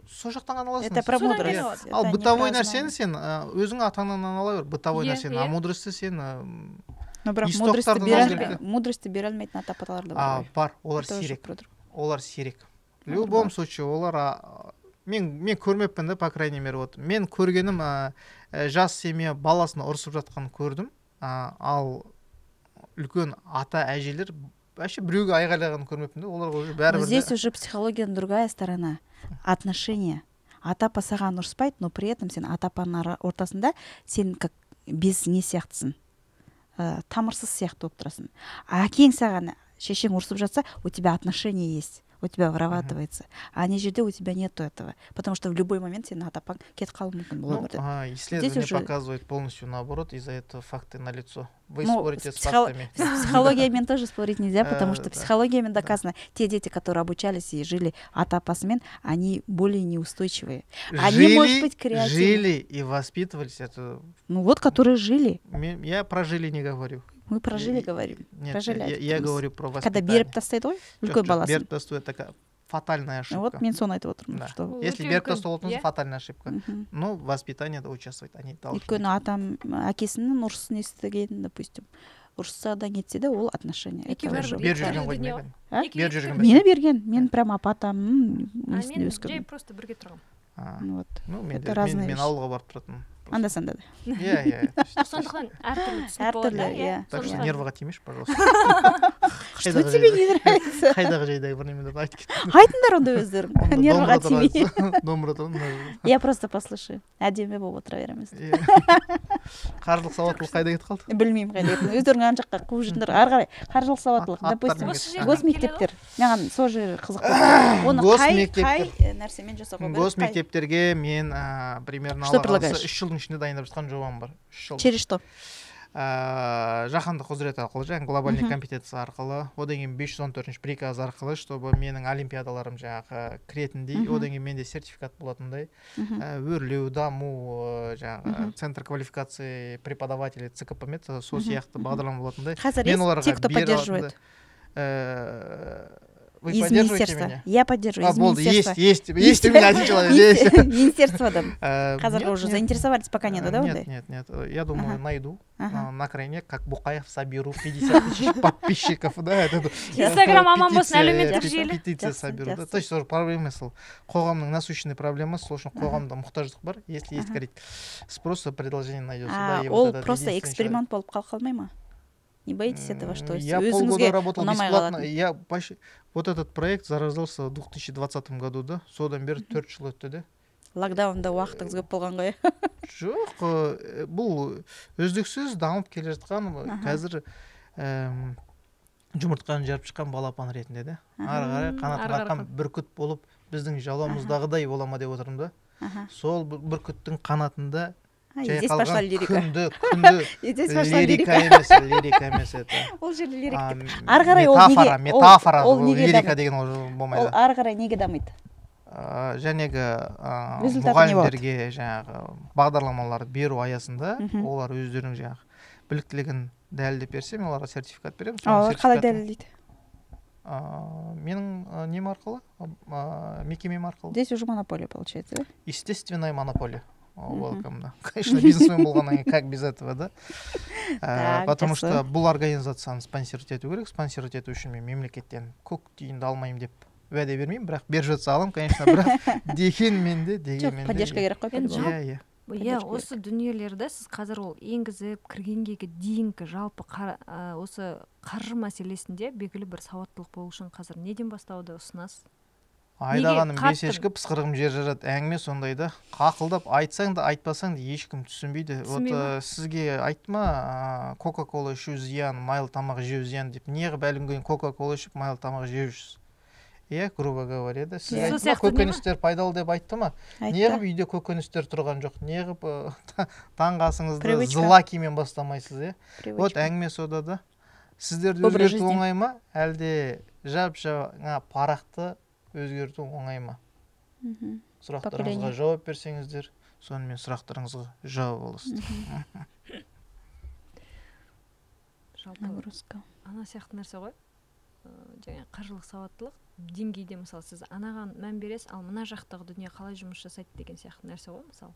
Сол жақтан ғана аласың. Это про мудрость. Ал бытовой нәрсені сен өзің атаңнан ала бер, бытовой нәрсені. А мудрості сен мудрості бере алмайтын ата-апалар да бар. Бар, олар сирек. В любом случае, олар мен көрмеппін да, по крайней мере, вот. Мен көргенім жас семья баласына ұрысып жатқанын көрдім. Ал үлкен ата әжелер вообще біреуге айғайлағанын көрмеппін да. Олар уже бәрібір. Здесь уже психологияның другая сторона. Отношения. Ата-апа саған ұрыспайды, но при этом сен ата-апаның ортасында сен как без не сияқтысың. Тамырсыз сияқты болып тұрасың. Әкең саған, шешең ұрысып жатса, у тебя отношения есть. У тебя вырабатывается. А не жерде у тебя нету этого. Потому что в любой момент сен ата-апаң кетіп қалуы мүмкін. Исследование показывает полностью наоборот, из-за этого факты налицо. Вы спорите с фактами. С психологиями тоже спорить нельзя, потому что психологиями доказано, те дети, которые обучались и жили ата-апасымен, они более неустойчивые. Они, может быть, креативны. Жили и воспитывались. Это... Вот, которые жили. Я про жили не говорю. Мы про жили говорим. Нет, я говорю про воспитание. Когда беріп тастайды ғой, үлкен баласын. Беріп тастау — это такая фатальная ошибка. Вот мен соны айтып отырмын. Что... Если беріп тастау болатын, фатальная ошибка. Но воспитание участвовать они должны. Өйткені атам әкесінің ұрысын естіген, допустим, ұрысса да нетсе де ол отношение. Бер жүрген ғой мен. Мені берген. Мен прям апатамның несінде өскім. Мен жай просто бірге тұрғым. Мен ауылға барып тұратын. Анда-санда да. Сондықтан әртүрлі түсінік болады. Так что нервыға тимеші, пожалуйста. Что тебе не нравится? Қайдағы жайдағы бір немелерді айтып кеттім. Айтыңдар онда өздерің. Нервыға тимей. Домбырадан. Я просто послушаю. Әдемі болып отыра береміз. Қаржылық сауаттылық қайда кетіп қалды? Білмеймін қайда кетті. Өздерің ана жаққа қуып жүріңдер. Ары қарай қаржылық сауаттылық. Допустим, госмектептер. Маған сол жер қызық болды. Оны қай нәрсемен жасауға болады? Госмектептерге мен примерно 3 жылдың ішінде дайындап жатқан жобам бар. Через что? Жаһандық құзырет арқылы, жаңағы глобальный компетенция арқылы, одан кейін 514 приказ арқылы, чтобы менің олимпиадаларым жаңағы кіретіндей, одан кейін менде сертификат болатындай, өрлеу, даму, жаңағы центр квалификации преподавателей ЦКП-мет, сол сияқты бағдарлама болатындай. Қазір есть те, кто поддерживает? Вы из поддерживаете министерства. меня? Я поддерживаю. Из болды, министерства. есть у меня один человек. Есть. Министерстводан. Қазір Нет, уже нет. заинтересовались, пока нету, да, ондай? Нет. Я думаю, найду. Ага. На крайняк, как Букаев, соберу 50 тысяч подписчиков, да. Инстаграм аман болсын, әлеуметтік желі. Петиция соберу. То есть тоже проблема емес ол. Қоғамның насущный проблемасы, сол үшін қоғамда мұқтаждық бар. Если есть, говорит, спрос, предложение найдется. Ол просто эксперимент болып қалмай ма? Не боитесь этого, что я полгода работал бесплатно. қалатын? Вот этот проект зарождался в 2020 году, да? Содан бері 4 жыл өтті, да? Локдаунда уақытыңыз көп болған ғой. Жоқ, бұл үздіксіз дамып келе жатқан қазір жұмыртқаны жарып шыққан балапан ретінде, да? Ары қарай қанатын қаққан бүркіт болып біздің жалауымыздағыдай бола ма деп отырмын, да? Сол бүркіттің қанатында жай қалған күнді лирика емес это. Ол жерде лирика. Ары қарай ол неге? Метафора, лирика деген ол болмайды. Ол ары қарай неге дамиды? Жәнегі мұғалімдерге жаңағы бағдарламаларды беру аясында олар өздерінің жаңағы біліктілігін дәлелдеп берсе, мен оларға сертификат беремін. Олар қалай дәлелдейді? Менің нем арқылы, мекемем арқылы. Здесь уже монополия получается, да? Естественная монополия. Welcome, да. Конечно, бизнесмен болғаннан кейін как без этого, да? Потому что бұл организацияны спонсировать ету керек. Спонсировать ету үшін мен мемлекеттен көк тиынды алмаймын деп уәде бермеймін, бірақ беріп жатса аламын, конечно, бірақ дегенмен де жоқ, поддержка керек қой. Иә, осы дүниелерді сіз қазір ол енгізіп кіргенге дейінгі жалпы осы қаржы мәселесінде белгілі бір сауаттылық болу үшін қазір неден бастауды ұсынасыз? Айдағаным бесешкі пысқырғым жер жарады, әңгіме сондайда. Қақылдап айтсаң да айтпасаң да ешкім түсінбейді. Вот сізге айтма, Кока-кола ішу зиян, майлы тамақ жеу зиян деп. Неғып әлі күнге Кока-кола ішіп майлы тамақ жеу жүрсіз? Иә, грубо говоря, да. Сіз айтма, көкөністер пайдалы деп айтты ма? Неғып үйде көкөністер тұрған жоқ? Неғып таңғы асыңызды злакимен бастамайсыз, е? Вот әңгіме сода да. Сіздерді өзгерту оңай ма? Әлде жап-жаңа парақты өзгерту оңай ма? Сұрақтарыңызға жауап берсеңіздер, сонымен сұрақтарыңызға жауап аласыздар. Жалпы ана сияқты нәрсе ғой. Жаңа қаржылық сауаттылық деңгейде, мысалы, сіз анаған мән бересіз, ал мына жақтағы дүние қалай жұмыс жасайды деген сияқты нәрсе ғой, мысалы.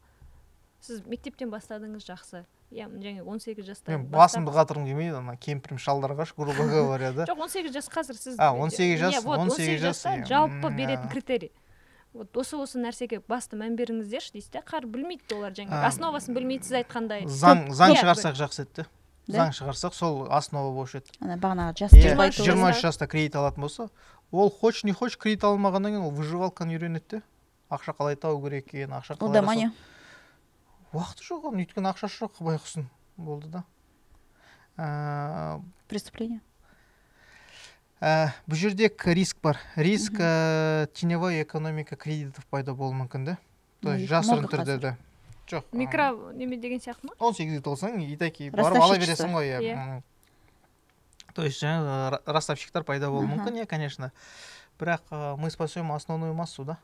Сіз мектептен бастадыңыз, жақсы. Я жаңа 18 жаста мен басымды қатырғым келмейді, ана кемпірім шалдарға грубо говоря, да. Жоқ, 18 жас қазір сіз 18 жас жалпы беретін критерий. Вот осы нәрсеге басты мән беріңіздерші дейсіз де, қар білмейді олар жаңа основасын білмейді, сіз айтқандай. Заң шығарсақ жақсы еді. Заң шығарсақ, сол основа болушы еді. Ана бағанағы жасты айту. 23 жаста кредит алатын болса, ол хоч не хоч кредит алмағаннан кейін ол выживалканы үйренеді. Ақша қалай табу керек екенін, ақша қалай. Удамание. Уақыты жоқ, оның өйткені ақшасы жоқ, байқұсын болды да. Преступление. Бұл жерде риск бар. Риск теневой экономика кредитов пайда болуы мүмкін, да? То есть жасырын түрде де. Жоқ. Микро неме деген сияқты ма? 18 толсаң, итаки барып ала бересің ғой. То есть жаңа ростовщиктар пайда болуы мүмкін, конечно. Бірақ мы спасем основную массу, да?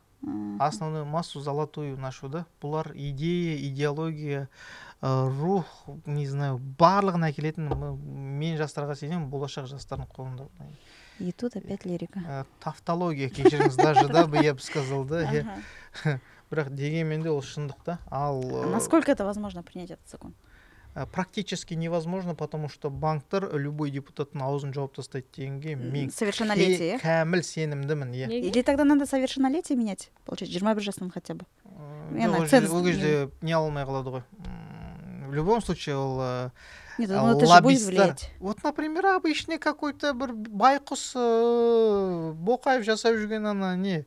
Основную массу, золотую нашу, да? Бұлар идея, идеология, рух, не знаю, барлығын әкелетін, мен жастарға сенемін, болашақ жастардың қолында. И тут опять лирика. Тавтология, кешіріңіз даже, да, я бы сказал, да? Бірақ дегенмен де ол шындық, да? Насколько это возможно принять этот закон? Практически невозможно, потому что банктар любой депутаттың аузын жауып тастайды дегенге мен совершеннолетие кәміл сенімдімін. Или тогда надо совершеннолетие менять, получается 21 жастан хотя бы. Ол кезде не алмай қалады ғой. В любом случае ол лоббисттар. Вот, например, обычный какой-то бір байқұс Боқаев жасап жүрген ана не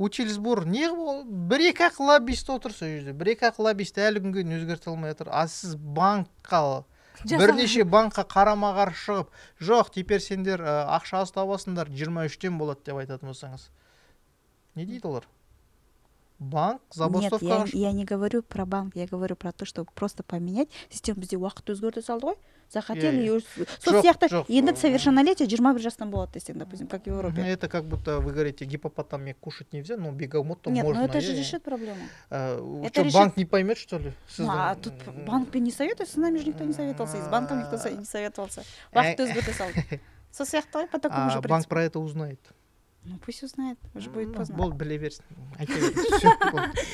учились бұр, не бір-екі ақ лоббист отырса жүрді. Бір-екі ақ лоббист әлі күнге өзгерте алмай отыр. А сіз банкқа, бірнеше банкқа қарама-қарсы шығып, жоқ, теперь сендер ақша аз табасыңдар, 23-тен болады деп айтатын болсаңыз. Не дейді олар? Банк, забастовка. Нет, я не говорю про банк, я говорю про то, чтобы просто поменять систему. Бізде уақыт өзгерте салды ғой. Захотели, сол сияқты енді совершеннолетие 21 жастан болады десең, допустим, как в Европе. Это как будто вы говорите, гипопотам кушать нельзя, но бегемот-то можно. Нет, но это же решит проблему. Что, банк не поймет, что ли? А тут банк не советуется, с нами же никто не советовался, и с банком никто не советовался. Уақыт өзгерте салды. Сол сияқты по такому же принципу. Банк про это узнает. Ну пусть узнает, уже будет поздно. Болды, біле берсін. Айта берсін.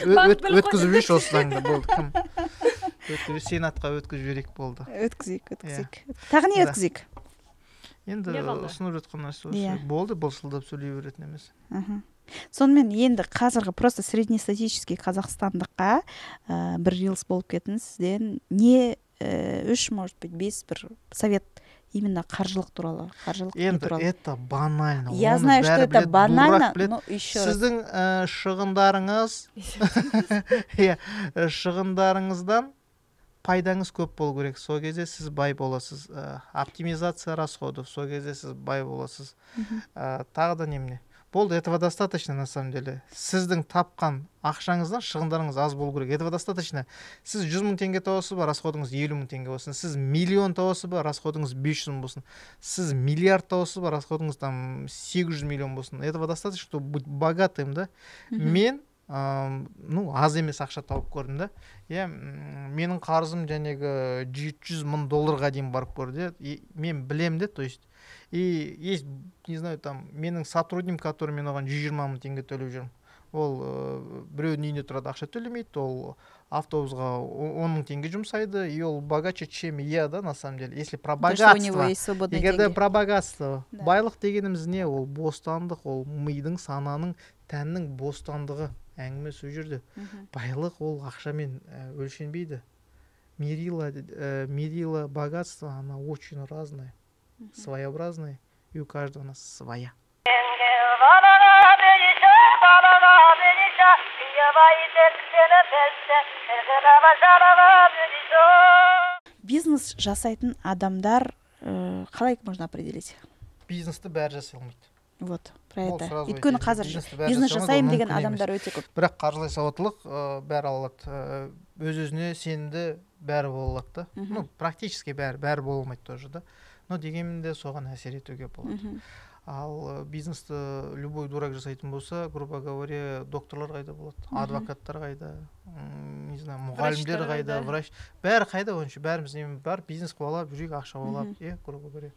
Өткізіп жіберші осы заңды, болды. Кім? Сенатқа өткізіп жіберейік, болды. Өткізейік. Тағы не өткізейік? Енді ұсынып жатқан нәрсе осы. Болды, былшылдап сөйлей беретін емес. Сонымен енді қазіргі просто среднестатистический қазақстандыққа бір рилс болып кетін сізден не 3, может быть, 5 бір совет именно қаржылық туралы, енді это банально. Я знаю, что это банально, но еще раз. Сіздің шығындарыңыздан пайдаңыз көп болу керек. Сол кезде сіз бай боласыз. Оптимизация расходов. Сол кезде сіз бай боласыз. Тағы да немене? Болды, этого достаточно на самом деле. Сіздің тапқан ақшаңыздан шығындарыңыз аз болу керек. Этого достаточно. Сіз 100 000 теңге табасыз ба, расходыңыз 50 000 теңге болсын. Сіз миллион табасыз ба, расходыңыз 500 000 болсын. Сіз миллиард табасыз ба, расходыңыз там 800 миллион болсын. Этого достаточно, чтобы быть богатым, да? Мен аз емес ақша тауып көрдім да. Менің қарызым жәнегі 700 000 долларға дейін барып көрді. Мен білем де, то есть и есть, не знаю, там менің сотрудник, который мен оған 120 000 теңге төлеп жүрмін. Ол біреудің үйіне тұрады, ақша төлемейді, ол автобусға 10 000 теңге жұмсайды, и ол богаче, чем я, да, на самом деле. Если про богатство, егерде про богатство, байлық дегеніміз не? Ол бостандық, ол мидың, сананың, тәннің бостандығы. Әңгіме сол жерде. Байлық ол ақшамен өлшенбейді. Мерила богатство, она очень разная, своеобразная, и у каждого у нас своя. Бизнес жасайтын адамдар қалай можно определить? Бизнесті бәрі жасай алмайды. Вот, про это. Өйткені қазір бизнес жасаймын деген адамдар өте көп. Бірақ қаржылай сауаттылық бәрі алады. Өз-өзіне сенімді бәрі болады да. Ну, практически бәрі бола алмайды тоже да. Но дегенмен де соған әсер етуге болады. Ал бизнесті любой дурак жасайтын болса, грубо говоря, докторлар қайда болады, адвокаттар қайда, не знаю, мұғалімдер қайда, врач, бәрі қайда, онша бәріміз бар, бизнес қуалап, жүрек ақша қуалап, грубо говоря.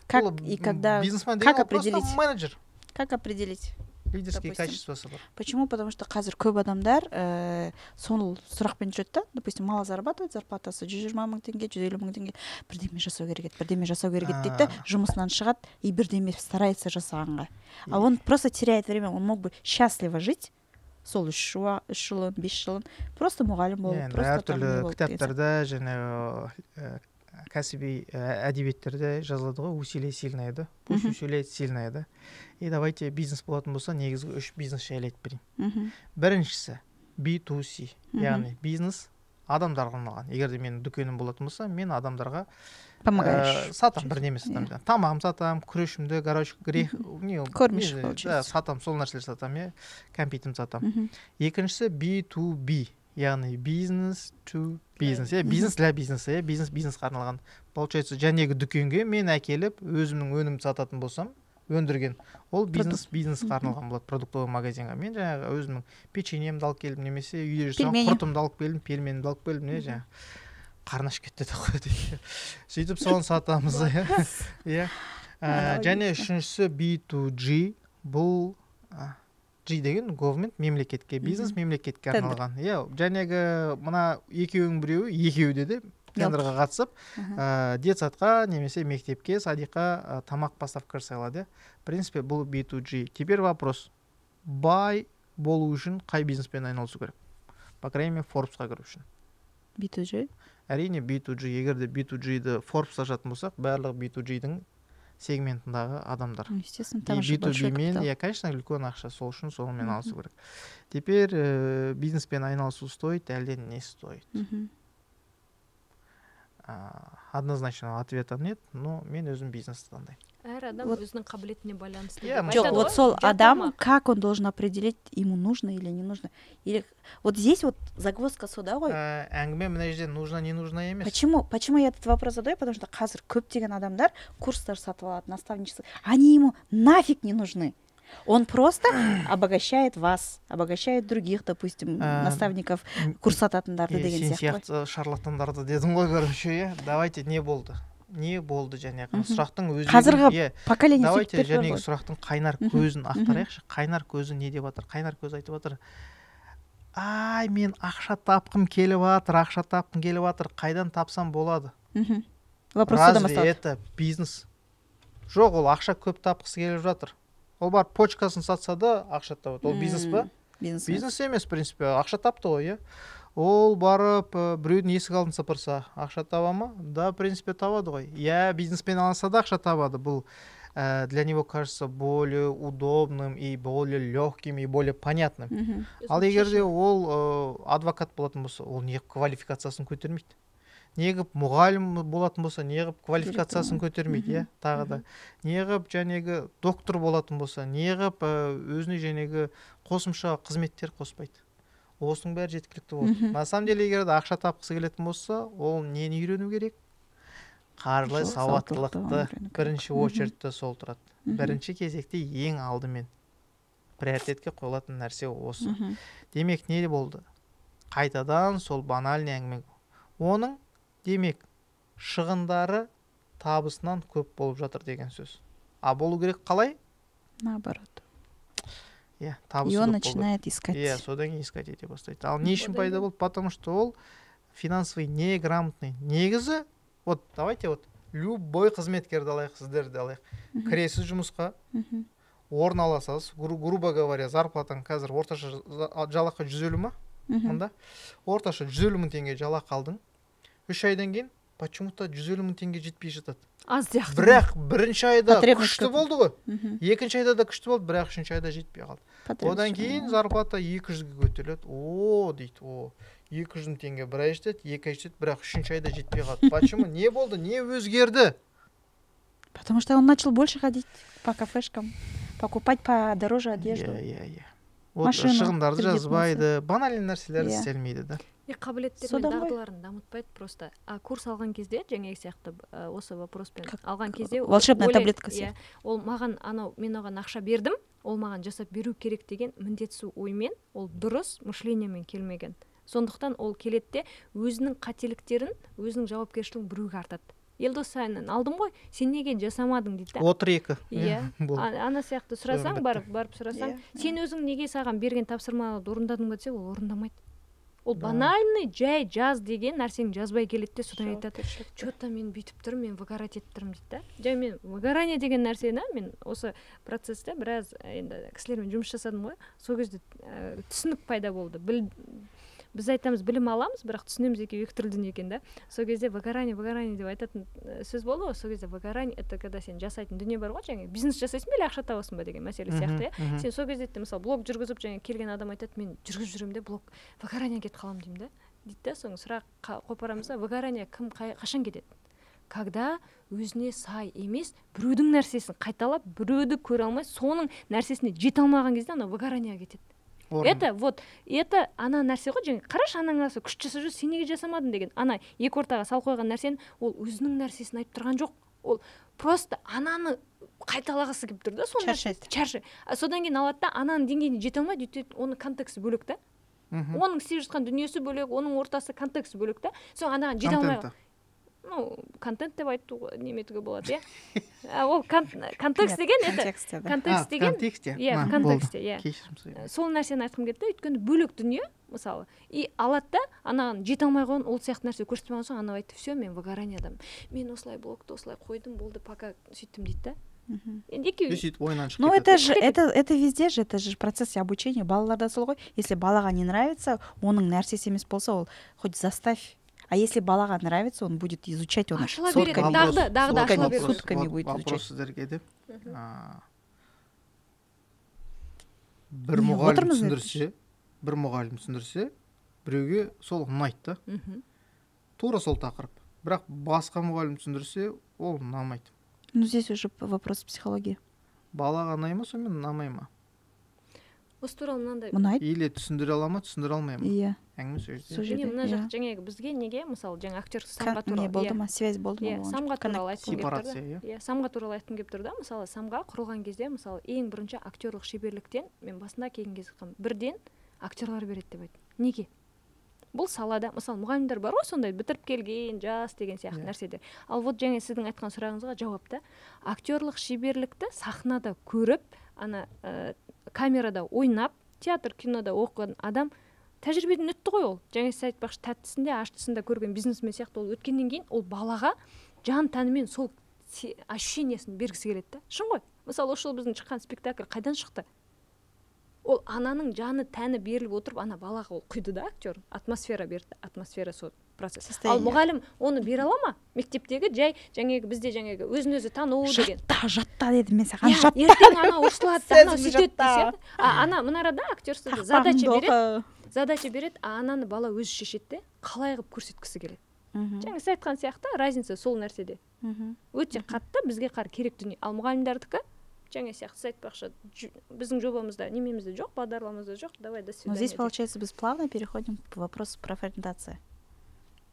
Как и когда, как определить? Менеджер. Как определить? Лидерские качествосы бар. Почему? Потому что қазір көп адамдар сол сұрақпен жүреді да, допустим, мало зарабатывает, зарплатасы 120 000 теңге, 150 000 теңге, бірдеме жасау керек еді дейді, жұмысынан шығады и бірдеме старается жасағанға. А он просто теряет время, он мог бы счастливо жить, сол 3 жылын, 5 жылын, просто мұғалім болып, просто әртүрлі кітаптарда және кәсіби әдебиеттерде жазылады ғой, усилие сильное, да, пусть усилие сильное, да. И давайте бизнес болатын болса, негізгі 3 бизнес жайлы айтып берейін. Біріншісі B2C, яғни бизнес адамдарға арналған. Егер де менің дүкенім болатын болса, мен адамдарға сатам, бірдеме сатам. Тамағым сатам, күрешімді, кормиш, сатам, сол нәрселер сатам, кәмпитім сатам. Екіншісі B2B, яғни бизнес to бизнес, бизнес для бизнеса, бизнесқа арналған. Получается, жәнегі дүкенге мен әкеліп, өзімнің өнімді сататын болсам, өндірген. Ол бизнесқа арналған болады, продуктовый магазинға. Мен жаңағы өзімнің печеньемді алып келдім, немесе үйде жүрсем, құртымды алып келдім, пельменімді алып келдім, не жаңағы қарнаш кетті де қойды. Сөйтіп соны сатамыз. Және үшіншісі B2G, бұл G деген government, мемлекетке, бизнес мемлекетке арналған. Жәнегі мына екеуі де тендерға қатысып, детсадқа, немесе мектепке, садиққа тамақ поставка жасай алады. В принципе, бұл B2G. Теперь вопрос. Бай болу үшін қай бизнеспен айналысу керек? По крайней мере, Forbes-қа кіру үшін. B2G? Әрине B2G. Егер де B2G-ді Forbes-қа жатын болсақ, барлық B2G-дің сегментындағы адамдар. Естественно, там еще большой капитал. Я, конечно, үлкен ақша, сол үшін сонымен айналысу керек. Теперь бизнеспен айналысу стоит, әлде не стоит? Однозначного ответа нет, но мен өзім бизнесті таңдаймын. Әр адам өзінің қабілетіне байланысты. Вот сол адам, как он должен определить, ему нужно или не нужно? Или вот здесь вот загвоздка сода ғой. Әңгіме мына жерде нужно, не нужно емес. Почему я этот вопрос задаю? Потому что қазір көптеген адамдар курстар сатып алады, наставничество. Они ему нафиг не нужны. Он просто обогащает вас, обогащает других, допустим, наставников, курс сататындарды деген сияқты. Сен сияқты шарлатандарды дедің ғой, короче, давайте не болды. не болды жаңағы сұрақтың өзі қазіргі поколение давайте жаңағы сұрақтың қайнар көзін ақтарайықшы. Қайнар көзі не деп жатыр? Қайнар көзі айтып жатыр, ай мен ақша тапқым келіп жатыр, қайдан тапсам болады? Разве это бизнес? Жоқ, ол ақша көп тапқысы келіп жатыр. Ол бар почкасын сатса да ақша табады. Ол бизнес па? Бизнес емес, в принципе, ақша тапты ғой, Ол барып біреудің есік алдын сыпырса ақша таба ма? Да, в принципе, табады ғой. Бизнеспен алса да ақша табады. Бұл для него кажется более удобным и более легким и более понятным. Ал егерде ол адвокат болатын болса, ол неғып квалификациясын көтермейді? Неғып мұғалім болатын болса, неғып квалификациясын көтермейді, тағы да. Неғып жәнегі доктор болатын болса, неғып өзіне жәнегі қосымша қызметтер қоспайды. Осының бәрі жеткілікті болды. На самом деле, егер де ақша тапқысы келетін болса, ол нені үйрену керек? Қаржылай сауаттылықты бірінші очередьте сол тұрады. Бірінші кезекте ең алдымен приоритетке қойылатын нәрсе осы. Демек, не болды? Қайтадан сол банальный әңгіме. Оның демек шығындары табысынан көп болып жатыр деген сөз. А болу керек қалай? Наоборот. Табысы и он начинает искать. Содан кейін искать ете бастайды. Ал не үшін пайда болды? Потому что ол финансовый неграмотный. Негізі, давайте любой қызметкерді алайық, сіздерді алайық. Кіресіз жұмысқа, орын аласыз, грубо говоря, зарплатаң қазір орташа жалақы 150 ма? Орташа 150 мың теңге жалақы алдың. 3 айдан кейін почему-то 150 мың теңге жетпей жатады. Аз сияқты. Бірақ бірінші айда күшті болды ғой. Екінші айда да күшті болды, бірақ үшінші айда жетпей қалды. Одан кейін зарплата 200-ге көтеріледі. Дейді, 200 мың теңге бір ай жетеді, 2 ай жетеді, бірақ үшінші айда жетпей қалды. Почему? Не болды? Не өзгерді? Потому что он начал больше ходить по кафешкам, покупать подороже одежду. Шығындарды жазбайды, банальный нәрселерді істелмейді да. Қабілеттер мен дағдыларын дамытпайды просто. Курс алған кезде, жаңағы сияқты осы вопроспен алған кезде волшебная таблетка. Ол маған мен оған ақша бердім, ол маған жасап беру керек деген міндетсіз оймен, ол дұрыс мышлениемен келмеген. Сондықтан ол келетте өзінің қателіктерін, өзінің жауапкершілігін біреуге артады. Елдос сайынан алдым ғой, сен неге жасамадың дейді. Отыр екі. Ана сияқты сұрасаң, барып сұрасаң, сен өзің неге саған берген тапсырмаларды орындадың ба десе, ол орындамайды. Ол банальный жай жаз деген нәрсені жазбай келеді де, содан айтады, что-то мен бүйтіп тұрмын, мен выгорать етіп тұрмын дейді. Жай мен выгорание деген нәрсені мен осы процессте біраз енді кісілермен жұмыс жасадым ғой, сол кезде түсінік пайда болды. Біз айтамыз, білім аламыз, бірақ түсінеміз екі түрлі екен да. Сол кезде выгорание деп айтатын сөз болды ғой. Сол кезде выгорание это когда сен жасайтын дүние бар ғой, жаңағы бизнес жасайсың ба, ақша табасың ба деген мәселе сияқты, Сен сол кезде мысалы блог жүргізіп, жаңағы келген адам айтады, мен жүргізіп жүремін де, блог выгорание кетіп қаламын деймін да. Дейді да, соң сұрақ қопарамыз да, выгорание кім қашан кетеді? Когда өзіне сай емес, біреудің нәрсесін қайталап, біреуді көре алмай, соның нәрсесіне жете алмаған кезде ана выгорание кетеді. Это ана нәрсе ғой, жаңа қарашы, анаң нәрсе күш жасап жүр, сен неге жасамадың деген. Ана екі ортаға сал қойған нәрсені ол өзінің нәрсесін айтып тұрған жоқ. Ол просто ананы қайталағысы келіп тұр да, шаршы. Содан кейін алады да, ананың деңгейіне жете алмайды, оның контексті бөлек та. Оның істеп жатқан дүниесі бөлек, оның ортасы контексті бөлек та. Соң анаған жете алмай. Контент деп айту неметуге болады, Ол контекст деген, сол нәрсені айтқым кетті, өйткені бөлек дүние, мысалы. И алады да, анаған жете алмай қойған ол сияқты нәрсе көрсетпеген соң, анау айтты, все, мен выгораниядамын. Мен осылай блогты осылай қойдым, болды, пока сөйттім дейді да. Ну это везде же, это же процесс обучения. Балаларда сол ғой. Если балаға не нравится, оның нәрсесі емес болса, ол хоть заставь. А если балаға нравится, он будет изучать, он сутками будет изучать. Вопрос сіздерге деп. Бір мұғалім түсіндірсе, біреуге сол ұнайды. Тура сол тақырып. Бірақ басқа мұғалім түсіндірсе, ол ұнамайды. Ну здесь уже вопрос психологии. Балаға ұнай ма, сонымен ұнамай ма? Осы туралы мынандай. Или түсіндіре ала ма, түсіндіре алмай ма? Иә. Әңгіме сол жерде. Мына жақ жаңағы бізге неге, мысалы, жаңа актер самға туралы. Не болды ма, связь болды ма? Самға туралы айтқым келіп тұрды. Самға туралы айтқым келіп тұрды. Мысалы, самға құрылған кезде, мысалы, ең бірінші актерлық шеберліктен мен басында келген кезде бірден актерлар береді деп айттым. Неге? бұл салада мысалы мұғалімдер бар ғой сондай бітіріп келген жас деген сияқты нәрседер. Ал вот жаңа сіздің айтқан сұрағыңызға жауапта актерлық шеберлікті сахнада көріп, ана камерада ойнап, театр, кинода оқыған адам тәжірибеден өтті ғой ол. Жаңа сіз айтпақшы тәттісінде, аштысында көрген бизнесмен сияқты ол өткеннен кейін ол балаға жан тәнімен сол ощущениесін бергісі келеді да. Шын ғой. Мысалы, осы жыл біздің шыққан спектакль қайдан шықты? Ол ананың жаны тәні беріліп отырып, ана балаға ол құйды да, актер, атмосфера берді, атмосфера сол процесс. Ал мұғалім оны бере ала ма? Мектептегі жай жаңағы бізде жаңағы өзін-өзі тану деген. Жатта дедім мен саған, жатта. Ертең ана ұрсылады, ана сөйтеді десе. Ана мынарада актерство задача береді, ананы бала өзі шешеді, қалай қылып көрсеткісі келеді. Жаңа сіз айтқан сияқты разница сол нәрседе. Өте қатты бізге керек дүние. Ал мұғалімдердікі жаңа сияқты сіз айтпақшы, біздің жобамызда, немемізде жоқ, бағдарламамызда жоқ, давай до свидания. Здесь, получается, біз плавно переходим к вопросу профориентации.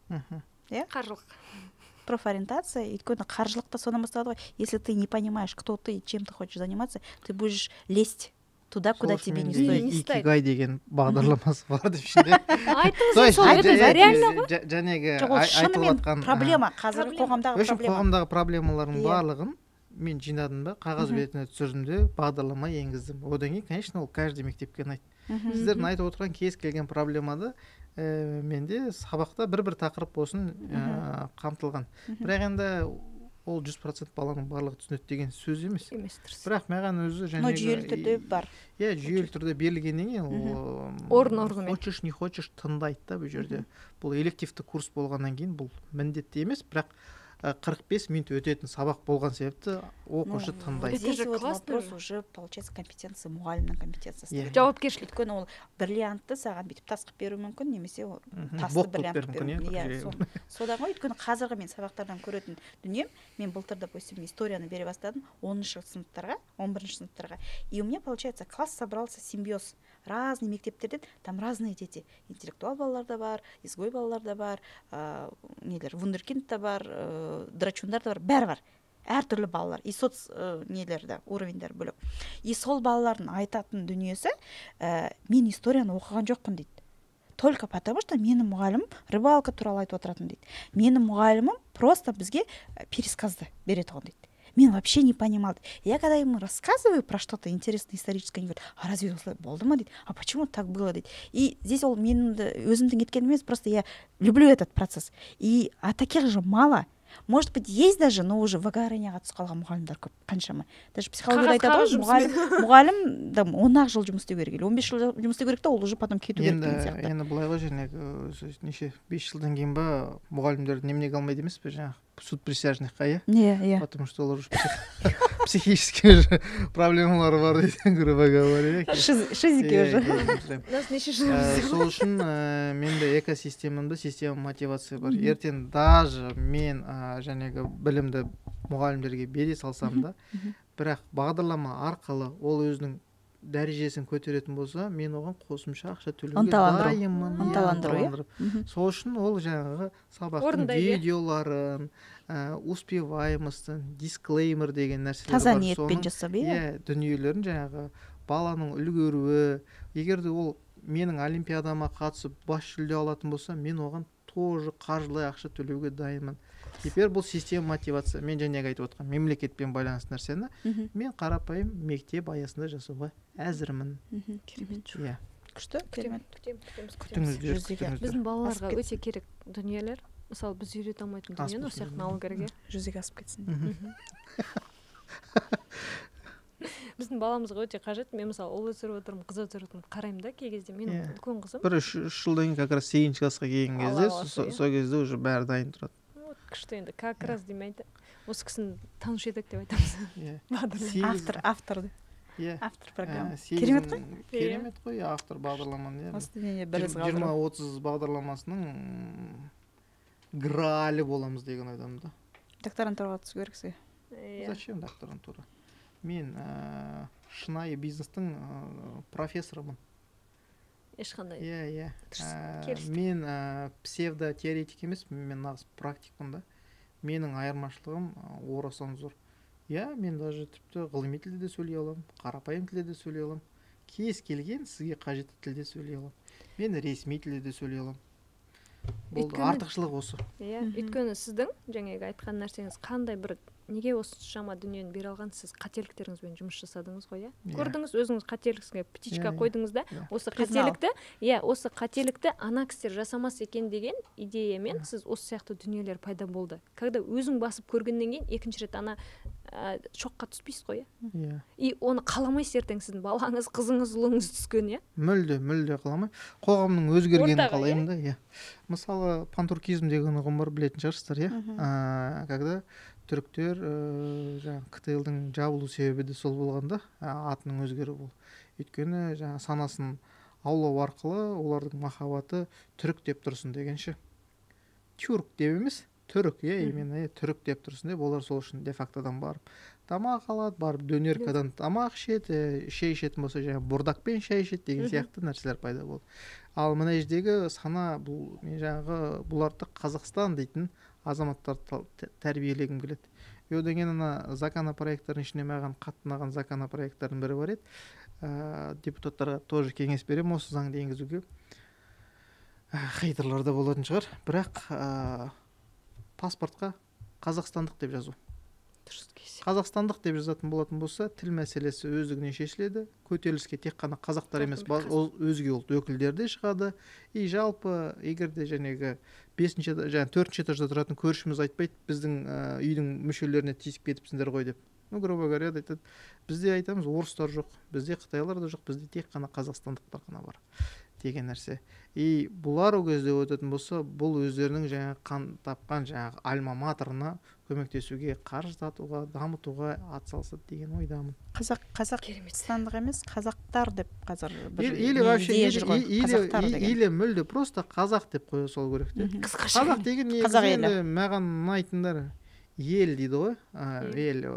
Қаржылық. Профориентация, өйткені қаржылықта содан басталады ғой. Если ты не понимаешь, кто ты и чем ты хочешь заниматься, ты будешь лезть туда, куда тебе не стоит. Икигай деген бағдарламасы бар деп ішінде. Айтыңыз, сол реально ғой? Жәнегі айтылып жатқан проблема, қазіргі қоғамдағы проблема. Қоғамдағы проблемалардың барлығын мен жинадым да, қағаз бетіне түсірдім де, бағдарлама енгіздім. Одан кейін, конечно, ол каждый мектепке ұнайды. Сіздердің айтып отырған кез келген проблемада менде сабақта бір тақырып болсын қамтылған. Бірақ енді ол 100% баланың барлығы түсінеді деген сөз емес. Бірақ маған өзі но жүйелі түрде бар. Иә, жүйелі түрде берілгеннен кейін орын хочешь не хочешь тыңдайды да бұл жерде. Бұл элективті курс болғаннан кейін бұл міндетті емес, бірақ 45 минут өтетін сабақ болған себепті оқушы тыңдайды. Здесь вот вопрос уже получается компетенция, мұғалімнің компетенциясы. Жауапкершілік. Өйткені ол бриллиантты саған бүйтіп тасқып беру мүмкін, немесе тасты бриллиант беру. Содан ғой, өйткені қазіргі мен сабақтардан көретін дүнием, мен былтыр, допустим, историяны бере бастадым 10-шы сыныптарға, 11-ші сыныптарға. И у меня, получается, класс собрался симбиоз. Разные мектептерден, там разные дети. Интеллектуал балалар да бар, изгой балалар да бар, вундеркинд да бар, драчундар да бар, бәрі бар. Әртүрлі балалар. И соц нелерді, уровеньдер бөлек. И сол балалардың айтатын дүниесі, мен историяны оқыған жоқпын дейді. Только потому, что менің мұғалімім рыбалка туралы айтып отыратын дейді. Менің мұғалімім просто бізге пересказды береді ғой дейді. Мен вообще не понимал. Я когда ему рассказываю про что-то интересное, историческое, они говорят, а разве болды ма дейді, а почему так было дейді. И здесь ол менің өзімдің еткенім емес, просто я люблю этот процесс. И таких же мало. Может быть, есть даже, но уже выгоранияға түсіп қалған мұғалімдер көп, қаншама. Даже психология айтады ғой, мұғалім 10 жыл жұмыс істеу керек, 15 жыл жұмыс істеу керек, та ол уже потом кету керек деген сияқты. Енді былай ғой, неше 5 жылдан кейін ба мұғалімдерді неменеге алмайды емес пе, жаңағы суд присяжныйға, иә? Иә. Потому что олар психические же проблемалары бар дейді, грубо говоря. Шизики уже. Нас неше жыл. Сол үшін менде экосистемамда система мотивация бар. Ертең даже мен жаңағы білімді мұғалімдерге бере салсам да, бірақ бағдарлама арқылы ол өзінің дәрежесін көтеретін болса, мен оған қосымша ақша төлеуге дайынмын. Ынталандыру. Сол үшін ол жаңағы сабақтың видеоларын, успеваемостын, дисклеймер деген нәрселер бар. Таза ниетпен жасап, дүниелерін жаңағы баланың үлгеруі, егер де ол менің олимпиадама қатысып бас жүлде алатын болса, мен оған тоже қаржылай ақша төлеуге дайынмын. Теперь бұл система мотивация. Мен жаңағы айтып отқан мемлекетпен байланысты нәрсені мен қарапайым мектеп аясында жасауға әзірмін. Күшті, керемет. Күтіңіздер. Біздің балаларға өте керек дүниелер. Мысалы, біз үйрете алмайтын дүниені осы яқтан алу керек. Жүзеге асып кетсін. Біздің баламызға өте қажет. Мен мысалы ол өсіріп отырмын, қыз өсіріп отырмын, қараймын да кей кезде. Менің үлкен қызым. Бір 3 жылдан кейін как раз 8-ші классқа келген кезде, сол кезде уже бәрі дайын тұрады. Күшті енді, как раз демейді. Осы кісіні танушы едік деп айтамыз. Автор программа. Керемет қой? Керемет қой, автор бағдарламаны. 20-30 бағдарламасының гралі боламыз деген ойдамын да. Докторантураға түсу керексің. Зачем докторантура? Мен шынайы бизнестің профессорымын. Ешқандай. Иә. Мен псевдо-теоретик емес, мен нағыз практикпын да. Менің айырмашылығым орасан зор. Иә, мен даже тіпті ғылыми тілде де сөйлей аламын, қарапайым тілде де сөйлей аламын. Кез келген сізге қажетті тілде сөйлей аламын. Мен ресми тілде де сөйлей аламын. болды, артықшылық осы. Иә, өйткені сіздің жаңағы айтқан нәрсеңіз қандай бір неге осыншама дүниені бере алғансыз, сіз қателіктеріңізбен жұмыс жасадыңыз ғой, иә. Көрдіңіз, өзіңіз қателіксізге птичка қойдыңыз да, осы қателікті ана кісілер жасамас екен деген идеямен сіз осы сияқты дүниелер пайда болды. Когда өзің басып көргеннен кейін екінші рет ана шокқа түспейсіз ғой, иә. И оны қаламайсыз ертең сіздің балаңыз, қызыңыз, ұлыңыз түскен, иә. Мүлде қаламай. Қоғамның өзгергенін қалаймын да, иә. Мысалы, пантуркизм деген ұғым бар, білетін шығарсыздар, иә. Когда түріктер КТЛ-дың жабылу себебі де сол болғанда, атының өзгері бол. Өйткені санасын аулау арқылы олардың махаббаты түрік деп тұрсын дегенше. Тюрк деп емес, түрік, именно түрік деп тұрсын деп, олар сол үшін де-фактодан барып тамақ алады, барып дөнеркадан тамақ ішеді, шай ішетін болса бұрдақпен шай ішеді деген сияқты нәрселер пайда болды. Ал мына жердегі сана бұларды Қазақстан дейтін азаматтарды тәрбиелегім келеді. Одан кейін ана законопроекттардың ішінде маған қатты ұнаған законопроекттардың бірі бар еді. Депутаттарға тоже кеңес беремін осы заңды енгізуге. Хейтерлар да болатын шығар, бірақ паспортқа қазақстандық деп жазу. Қазақстандық деп жазатын болатын болса, тіл мәселесі өздігінен шешіледі. Көтеріліске тек қана қазақтар емес, өзге ұлт өкілдері де шығады. И жалпы егерде жаңағы 4-ші этажда тұратын көршіміз айтпайды, біздің үйдің мүшелеріне тиісіп кетіпсіңдер ғой деп. Грубо говоря, айтады. Бізде айтамыз, орыстар жоқ, бізде қытайлар да жоқ, бізде тек қана қазақстандықтар ғана бар деген нәрсе. И бұлар ол кезде өтетін болса, бұл өздерінің қан тапқан альма-матерына көмектесуге, қаржылатуға, дамытуға атсалысады деген ойдамын. Қазақстандық емес, қазақтар деп қазір бір идея жүр ғой. Или мүлде просто қазақ деп қоя сол керек те. Қазақ деген негізінде маған ұнайтындар ел дейді ғой. Ел,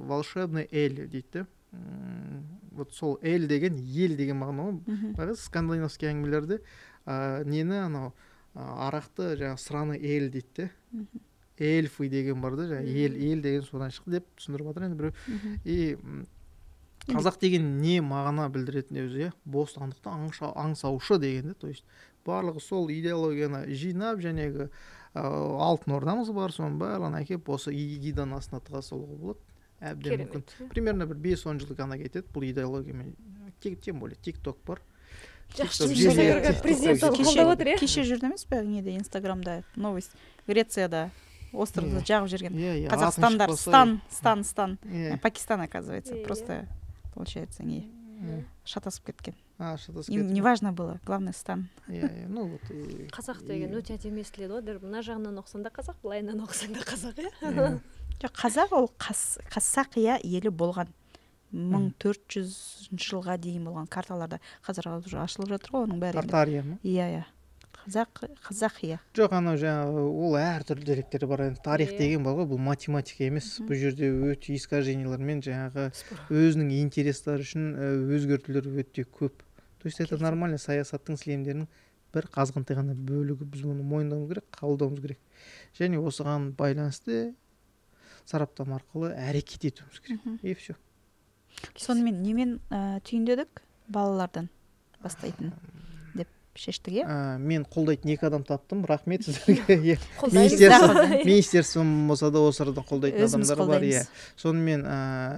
волшебный эл дейді. Вот сол эл деген, ел деген мағына ғой. Скандинавский әңгімелерде нені анау арақты сыраны эл дейді. Эльфы деген барды, ел деген содан шықты деп түсіндіріп жатыр енді біреу. И қазақ деген не мағына білдіретін өзі, бостандықты аңсаушы дегенде, то есть барлығы сол идеологияны жинап, жәнегі алтын ордамыз бар, соның барлығын әкеп осы егиданың астына тыға салуға болады. Әбден мүмкін. Примерно бір 5-10 жыл ғана кетеді бұл идеологиямен. Тем более TikTok бар. Кеше жүрді емес пе неде Инстаграмда новость Грецияда островды жағып жүрген қазақстандар стан Пакистан, оказывается, просто получается шатасып кеткен. Им не важно было, главное стан. Қазақ деген өте әдемі естіледі ғой, мына жағынан оқысаң да қазақ, былайынан оқысаң да қазақ, иә. Қазақ ол Қасақия елі болған 1400 жылға дейін болған карталарда қазір ашылып жатыр ғой оның бәрі. Тартария ма? Иә. Қазақия. Жоқ, анау ол әртүрлі деректер бар. Тарих деген бар ғой, бұл математика емес. Бұл жерде өте искажениялармен өзінің интерестері үшін өзгертулер өте көп. То есть это нормально, саясаттың сілемдерінің бір қазғынтай ғана бөлігі. Біз оны мойындауымыз керек, қабылдауымыз керек. Және осыған байланысты сараптама арқылы әрекет етуіміз керек. И все. Сонымен немен түйіндедік? Балалардан бастайтын деп шештік, е? Мен қолдайтын 2 адам таптым. Рахмет сіздерге. Министерством болса да осы арадан қолдайтын адамдар бар. Сонымен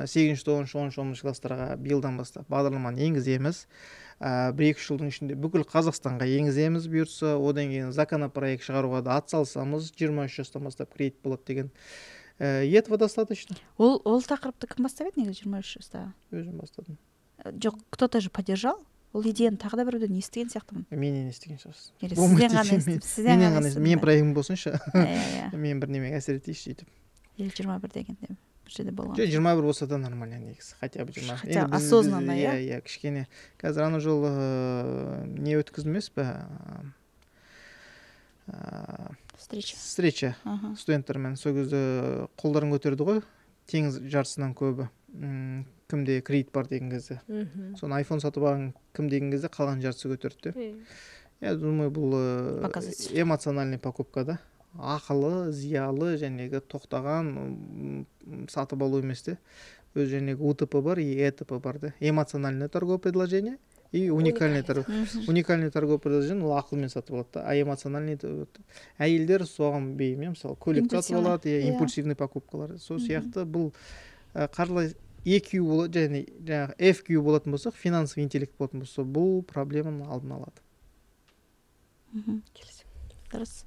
8-ші, 9-ші, 10-ші кластарға биылдан бастап бағдарламаны енгіземіз. 1-2 жылдың ішінде бүкіл Қазақстанға енгіземіз бұйыртса, одан кейін законопроект шығаруға да атсалысамыз. 23 жастан бастап кредит болады деген. Этого достаточно. Ол тақырыпты кім бастап еді негізі 23 жастағы? Өзім бастадым. Жоқ, кто-то же поддержал? Ол идеяны тағы да біреуден естіген сияқтымын. Менен естіген шығарсыз. Сізден ғана естіп. Мен проектім болсыншы. Мен бір немеге әсер етейші сөйтіп. 21 деген бір жерде болған. 21 болса да нормально негізі. Хотя бы 20. Хотя осознанно, иә? Кішкене. Қазір ана жол не өткізілмес пе? Встреча студенттермен. Сол кезде қолдарын көтерді ғой. Теңіз жарысынан көбі. Кімде кредит бар деген кезде. Соны iPhone сатып алған кім деген кезде қалған жартысы көтерді. Я думаю, бұл эмоциональный покупка да. Ақылы, зиялы, жәнегі тоқтаған сатып алу емес те. Өз жәнегі УТП бар и ЭТП бар да. Эмоциональное торговое предложение и уникальный торговый предложение ол ақылмен сатып алады да, а эмоциональный әйелдер соған бейім, мысалы көйлек сатып алады, импульсивный покупкалар. Сол сияқты бұл қаржылай EQ болады, және жаңағы FQ болатын болсақ, финансовый интеллект болатын болса, бұл проблеманы алдын алады. Дұрыс.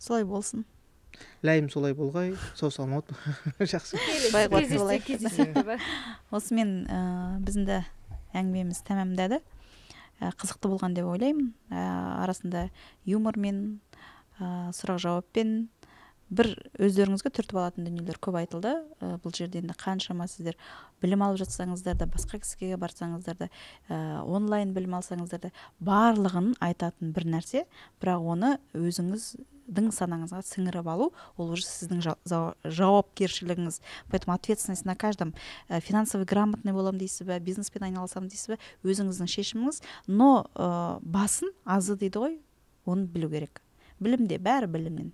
Солай болсын. Ләйім солай болғай, сау саламат. Жақсы. Осымен біздің әңгімеміз тәмамдады. Қызықты болған деп ойлаймын. Арасында юмормен, сұрақ-жауаппен бір өздеріңізге түртіп алатын дүниелер көп айтылды. Бұл жерде енді қаншама сіздер білім алып жатсаңыздар да, басқа кісіге барсаңыздар да, онлайн білім алсаңыздар да, барлығын айтатын бір нәрсе, бірақ оны өзіңіздің санаңызға сіңіріп алу, ол уже сіздің жауапкершілігіңіз. Поэтому ответственность на каждом. Финансовый грамотный болам дейсіз бе, бизнеспен айналысам дейсіз бе, өзіңіздің шешіміңіз, но басын азы дейді ғой, оны білу керек. Білімде, бәрі білімнен.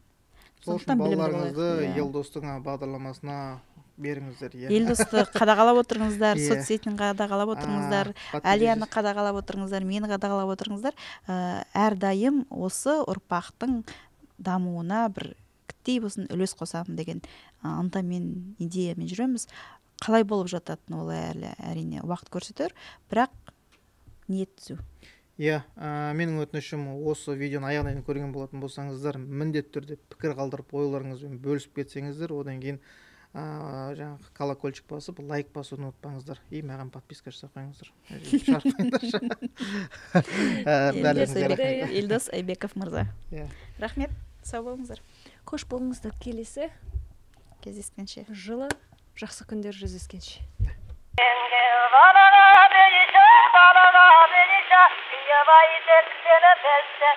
Сол үшін балаларыңызды Елдостың бағдарламасына беріңіздер. Елдосты қадағалап отырыңыздар, соцсетін қадағалап отырыңыздар, Әлияны қадағалап отырыңыздар, мені қадағалап отырыңыздар. Әрдайым осы ұрпақтың дамуына бір кіттей болсын үлес қосамын деген ынтамен, идеямен жүреміз. Қалай болып жататын ол әлі әрине уақыт көрсетер, бірақ ниет түзу. Менің өтінішім осы видеоны аяғына көрген болатын болсаңыздар, міндетті түрде пікір қалдырып, ойларыңызбен бөлісіп кетсеңіздер, одан кейін жаңағы колокольчик басып, лайк басуды ұмытпаңыздар. И маған подписка жасап қойыңыздар. Елдос Айбеков мырза. Рахмет, сау болыңыздар. Қош болыңыздар, келесі кездескенше. Жылы жақсы күндер жүздескенше. Ya vai ter que ser a festa,